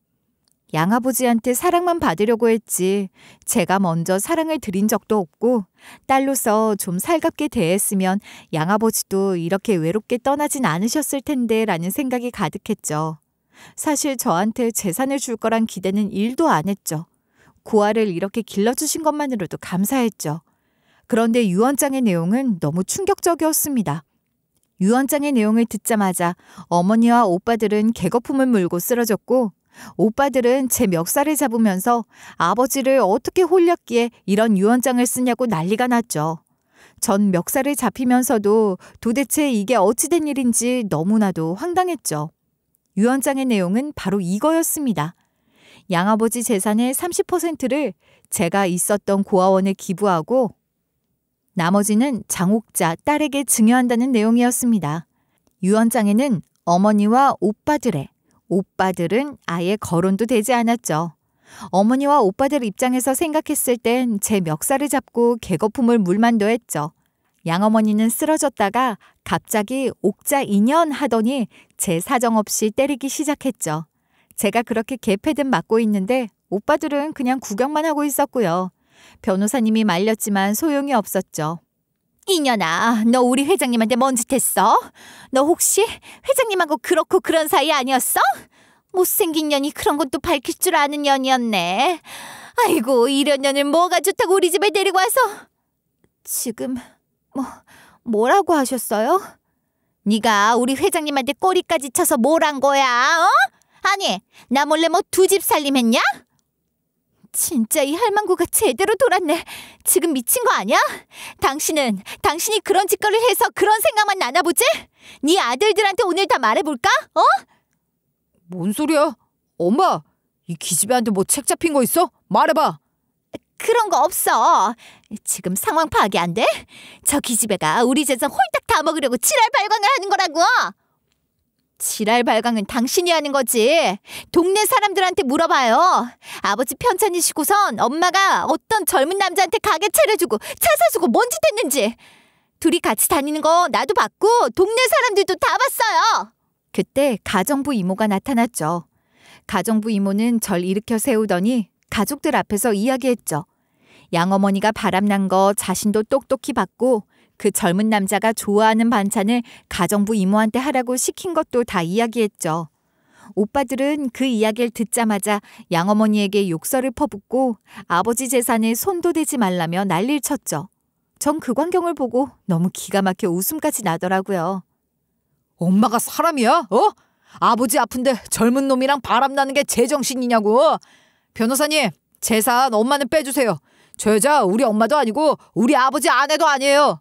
양아버지한테 사랑만 받으려고 했지 제가 먼저 사랑을 드린 적도 없고 딸로서 좀 살갑게 대했으면 양아버지도 이렇게 외롭게 떠나진 않으셨을 텐데 라는 생각이 가득했죠. 사실 저한테 재산을 줄 거란 기대는 1도 안 했죠. 고아를 이렇게 길러주신 것만으로도 감사했죠. 그런데 유언장의 내용은 너무 충격적이었습니다. 유언장의 내용을 듣자마자 어머니와 오빠들은 개거품을 물고 쓰러졌고 오빠들은 제 멱살을 잡으면서 아버지를 어떻게 홀렸기에 이런 유언장을 쓰냐고 난리가 났죠. 전 멱살을 잡히면서도 도대체 이게 어찌된 일인지 너무나도 황당했죠. 유언장의 내용은 바로 이거였습니다. 양아버지 재산의 30%를 제가 있었던 고아원에 기부하고 나머지는 장옥자 딸에게 증여한다는 내용이었습니다. 유언장에는 어머니와 오빠들은 아예 거론도 되지 않았죠. 어머니와 오빠들 입장에서 생각했을 땐 제 멱살을 잡고 개거품을 물만도 했죠. 양어머니는 쓰러졌다가 갑자기 옥자 인연 하더니 제 사정없이 때리기 시작했죠. 제가 그렇게 개패듯 맞고 있는데 오빠들은 그냥 구경만 하고 있었고요. 변호사님이 말렸지만 소용이 없었죠. 이년아, 너 우리 회장님한테 뭔 짓 했어? 너 혹시 회장님하고 그렇고 그런 사이 아니었어? 못생긴 년이 그런 것도 밝힐 줄 아는 년이었네. 아이고, 이런 년을 뭐가 좋다고 우리 집에 데리고 와서. 지금 뭐라고 하셨어요? 네가 우리 회장님한테 꼬리까지 쳐서 뭘 한 거야? 아니, 나 몰래 뭐 두 집 살림했냐? 진짜 이 할망구가 제대로 돌았네. 지금 미친 거 아니야? 당신이 그런 짓거리를 해서 그런 생각만 나나 보지? 네 아들들한테 오늘 다 말해볼까? 뭔 소리야? 엄마, 이 기집애한테 뭐 책 잡힌 거 있어? 말해봐. 그런 거 없어. 지금 상황 파악이 안 돼? 저 기집애가 우리 재산 홀딱 다 먹으려고 지랄 발광을 하는 거라고. 지랄 발광은 당신이 하는 거지. 동네 사람들한테 물어봐요. 아버지 편찮으시고선 엄마가 어떤 젊은 남자한테 가게 차려주고 차 사주고 뭔 짓 했는지. 둘이 같이 다니는 거 나도 봤고 동네 사람들도 다 봤어요. 그때 가정부 이모가 나타났죠. 가정부 이모는 절 일으켜 세우더니 가족들 앞에서 이야기했죠. 양어머니가 바람난 거 자신도 똑똑히 봤고 그 젊은 남자가 좋아하는 반찬을 가정부 이모한테 하라고 시킨 것도 다 이야기했죠. 오빠들은 그 이야기를 듣자마자 양어머니에게 욕설을 퍼붓고 아버지 재산에 손도 대지 말라며 난리를 쳤죠. 전 그 광경을 보고 너무 기가 막혀 웃음까지 나더라고요. 엄마가 사람이야? 아버지 아픈데 젊은 놈이랑 바람나는 게 제정신이냐고. 변호사님, 재산 엄마는 빼주세요. 저 여자 우리 엄마도 아니고 우리 아버지 아내도 아니에요.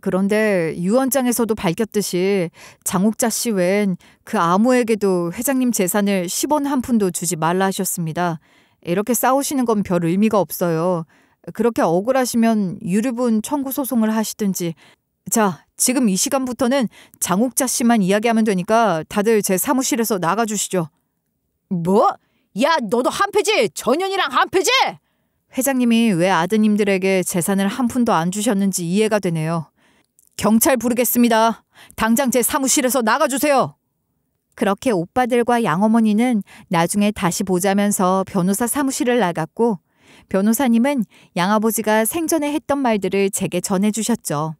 그런데 유언장에서도 밝혔듯이 장옥자 씨 외엔 그 아무에게도 회장님 재산을 10원 한 푼도 주지 말라 하셨습니다. 이렇게 싸우시는 건 별 의미가 없어요. 그렇게 억울하시면 유류분 청구 소송을 하시든지. 자, 지금 이 시간부터는 장옥자 씨만 이야기하면 되니까 다들 제 사무실에서 나가주시죠. 뭐? 야, 너도 한패지? 전현이랑 한패지? 회장님이 왜 아드님들에게 재산을 한 푼도 안 주셨는지 이해가 되네요. 경찰 부르겠습니다. 당장 제 사무실에서 나가주세요. 그렇게 오빠들과 양어머니는 나중에 다시 보자면서 변호사 사무실을 나갔고, 변호사님은 양아버지가 생전에 했던 말들을 제게 전해주셨죠.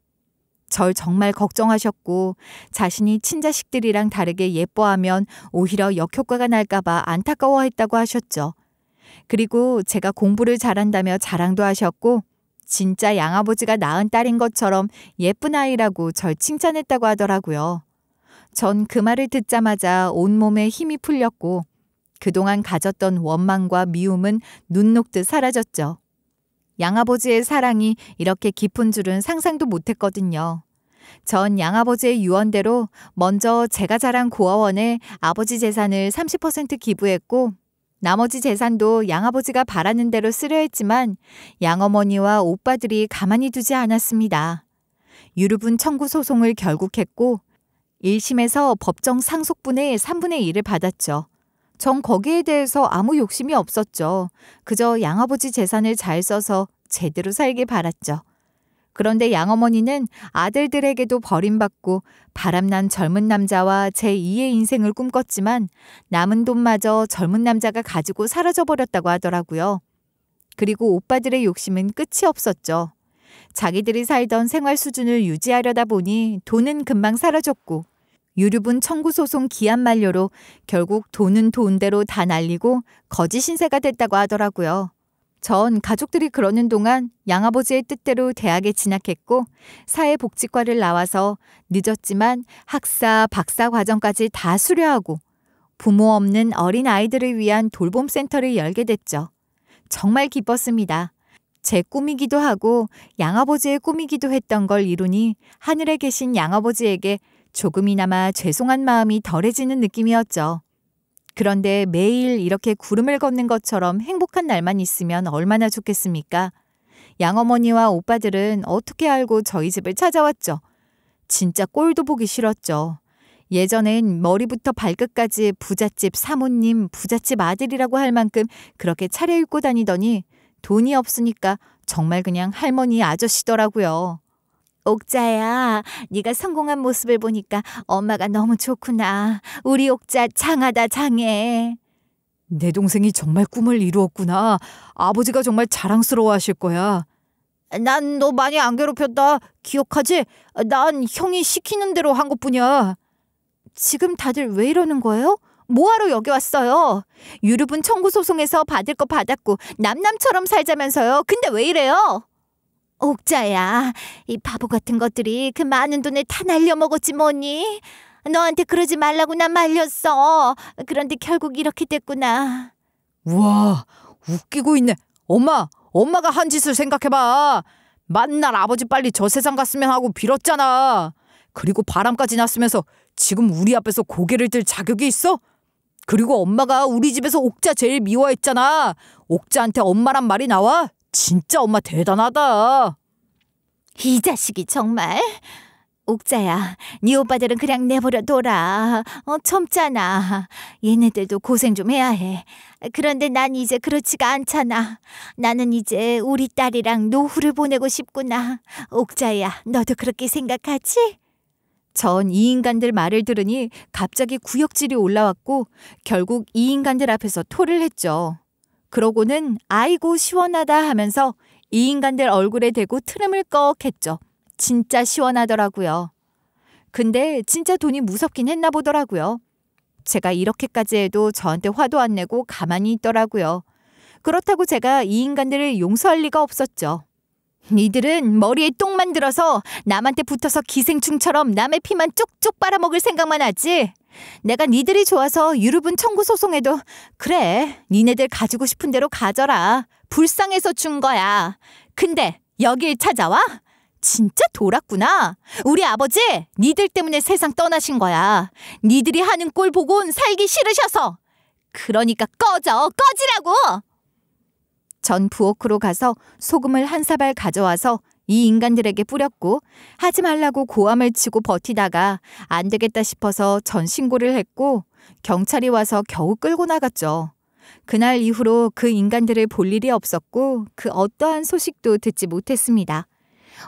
절 정말 걱정하셨고 자신이 친자식들이랑 다르게 예뻐하면 오히려 역효과가 날까봐 안타까워했다고 하셨죠. 그리고 제가 공부를 잘한다며 자랑도 하셨고 진짜 양아버지가 낳은 딸인 것처럼 예쁜 아이라고 절 칭찬했다고 하더라고요. 전 그 말을 듣자마자 온몸에 힘이 풀렸고 그동안 가졌던 원망과 미움은 눈 녹듯 사라졌죠. 양아버지의 사랑이 이렇게 깊은 줄은 상상도 못했거든요. 전 양아버지의 유언대로 먼저 제가 자란 고아원에 아버지 재산을 30% 기부했고 나머지 재산도 양아버지가 바라는 대로 쓰려 했지만 양어머니와 오빠들이 가만히 두지 않았습니다. 유류분 청구 소송을 결국 했고 1심에서 법정 상속분의 3분의 1을 받았죠. 전 거기에 대해서 아무 욕심이 없었죠. 그저 양아버지 재산을 잘 써서 제대로 살길 바랐죠. 그런데 양어머니는 아들들에게도 버림받고 바람난 젊은 남자와 제2의 인생을 꿈꿨지만 남은 돈마저 젊은 남자가 가지고 사라져버렸다고 하더라고요. 그리고 오빠들의 욕심은 끝이 없었죠. 자기들이 살던 생활 수준을 유지하려다 보니 돈은 금방 사라졌고 유류분 청구 소송 기한 만료로 결국 돈은 돈대로 다 날리고 거지 신세가 됐다고 하더라고요. 전 가족들이 그러는 동안 양아버지의 뜻대로 대학에 진학했고 사회복지과를 나와서 늦었지만 학사, 박사 과정까지 다 수료하고 부모 없는 어린 아이들을 위한 돌봄센터를 열게 됐죠. 정말 기뻤습니다. 제 꿈이기도 하고 양아버지의 꿈이기도 했던 걸 이루니 하늘에 계신 양아버지에게 조금이나마 죄송한 마음이 덜해지는 느낌이었죠. 그런데 매일 이렇게 구름을 걷는 것처럼 행복한 날만 있으면 얼마나 좋겠습니까? 양어머니와 오빠들은 어떻게 알고 저희 집을 찾아왔죠. 진짜 꼴도 보기 싫었죠. 예전엔 머리부터 발끝까지 부잣집 사모님, 부잣집 아들이라고 할 만큼 그렇게 차려입고 다니더니 돈이 없으니까 정말 그냥 할머니 아저씨더라고요. 옥자야, 네가 성공한 모습을 보니까 엄마가 너무 좋구나. 우리 옥자 장하다 장해. 내 동생이 정말 꿈을 이루었구나. 아버지가 정말 자랑스러워하실 거야. 난 너 많이 안 괴롭혔다. 기억하지? 난 형이 시키는 대로 한 것뿐이야. 지금 다들 왜 이러는 거예요? 뭐하러 여기 왔어요? 유류분 청구 소송에서 받을 거 받았고 남남처럼 살자면서요. 근데 왜 이래요? 옥자야, 이 바보 같은 것들이 그 많은 돈을 다 날려먹었지 뭐니? 너한테 그러지 말라고 난 말렸어. 그런데 결국 이렇게 됐구나. 우와, 웃기고 있네. 엄마가 한 짓을 생각해봐. 만날 아버지 빨리 저 세상 갔으면 하고 빌었잖아. 그리고 바람까지 났으면서 지금 우리 앞에서 고개를 들 자격이 있어? 그리고 엄마가 우리 집에서 옥자 제일 미워했잖아. 옥자한테 엄마란 말이 나와? 진짜 엄마 대단하다. 이 자식이 정말. 옥자야, 네 오빠들은 그냥 내버려 둬라. 젊잖아. 얘네들도 고생 좀 해야 해. 그런데 난 이제 그렇지가 않잖아. 나는 이제 우리 딸이랑 노후를 보내고 싶구나. 옥자야, 너도 그렇게 생각하지? 전 이 인간들 말을 들으니 갑자기 구역질이 올라왔고 결국 이 인간들 앞에서 토를 했죠. 그러고는 아이고 시원하다 하면서 이 인간들 얼굴에 대고 트름을 꺽 했죠. 진짜 시원하더라고요. 근데 진짜 돈이 무섭긴 했나 보더라고요. 제가 이렇게까지 해도 저한테 화도 안 내고 가만히 있더라고요. 그렇다고 제가 이 인간들을 용서할 리가 없었죠. 니들은 머리에 똥만 들어서 남한테 붙어서 기생충처럼 남의 피만 쪽쪽 빨아먹을 생각만 하지. 내가 니들이 좋아서 유류분 청구 소송해도 그래, 니네들 가지고 싶은 대로 가져라. 불쌍해서 준 거야. 근데 여길 찾아와? 진짜 돌았구나. 우리 아버지, 니들 때문에 세상 떠나신 거야. 니들이 하는 꼴 보곤 살기 싫으셔서. 그러니까 꺼지라고. 전 부엌으로 가서 소금을 한 사발 가져와서 이 인간들에게 뿌렸고 하지 말라고 고함을 치고 버티다가 안 되겠다 싶어서 전 신고를 했고 경찰이 와서 겨우 끌고 나갔죠. 그날 이후로 그 인간들을 볼 일이 없었고 그 어떠한 소식도 듣지 못했습니다.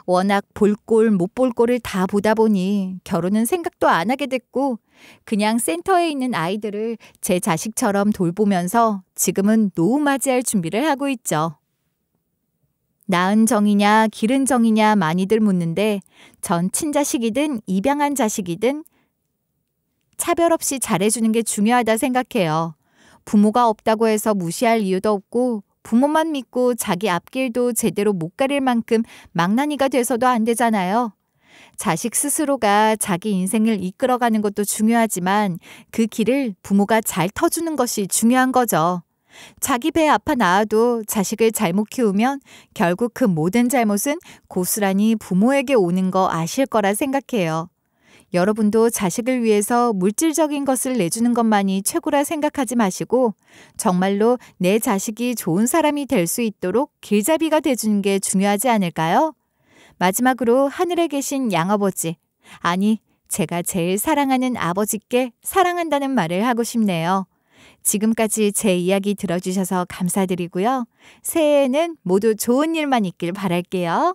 워낙 볼 꼴 못 볼 꼴을 다 보다 보니 결혼은 생각도 안 하게 됐고 그냥 센터에 있는 아이들을 제 자식처럼 돌보면서 지금은 노후 맞이할 준비를 하고 있죠. 낳은 정이냐 기른 정이냐 많이들 묻는데 전 친자식이든 입양한 자식이든 차별 없이 잘해주는 게 중요하다 생각해요. 부모가 없다고 해서 무시할 이유도 없고 부모만 믿고 자기 앞길도 제대로 못 가릴 만큼 망나니가 돼서도 안 되잖아요. 자식 스스로가 자기 인생을 이끌어가는 것도 중요하지만 그 길을 부모가 잘 터주는 것이 중요한 거죠. 자기 배 아파 낳아도 자식을 잘못 키우면 결국 그 모든 잘못은 고스란히 부모에게 오는 거 아실 거라 생각해요. 여러분도 자식을 위해서 물질적인 것을 내주는 것만이 최고라 생각하지 마시고 정말로 내 자식이 좋은 사람이 될 수 있도록 길잡이가 돼주는 게 중요하지 않을까요? 마지막으로 하늘에 계신 양아버지, 아니 제가 제일 사랑하는 아버지께 사랑한다는 말을 하고 싶네요. 지금까지 제 이야기 들어주셔서 감사드리고요. 새해에는 모두 좋은 일만 있길 바랄게요.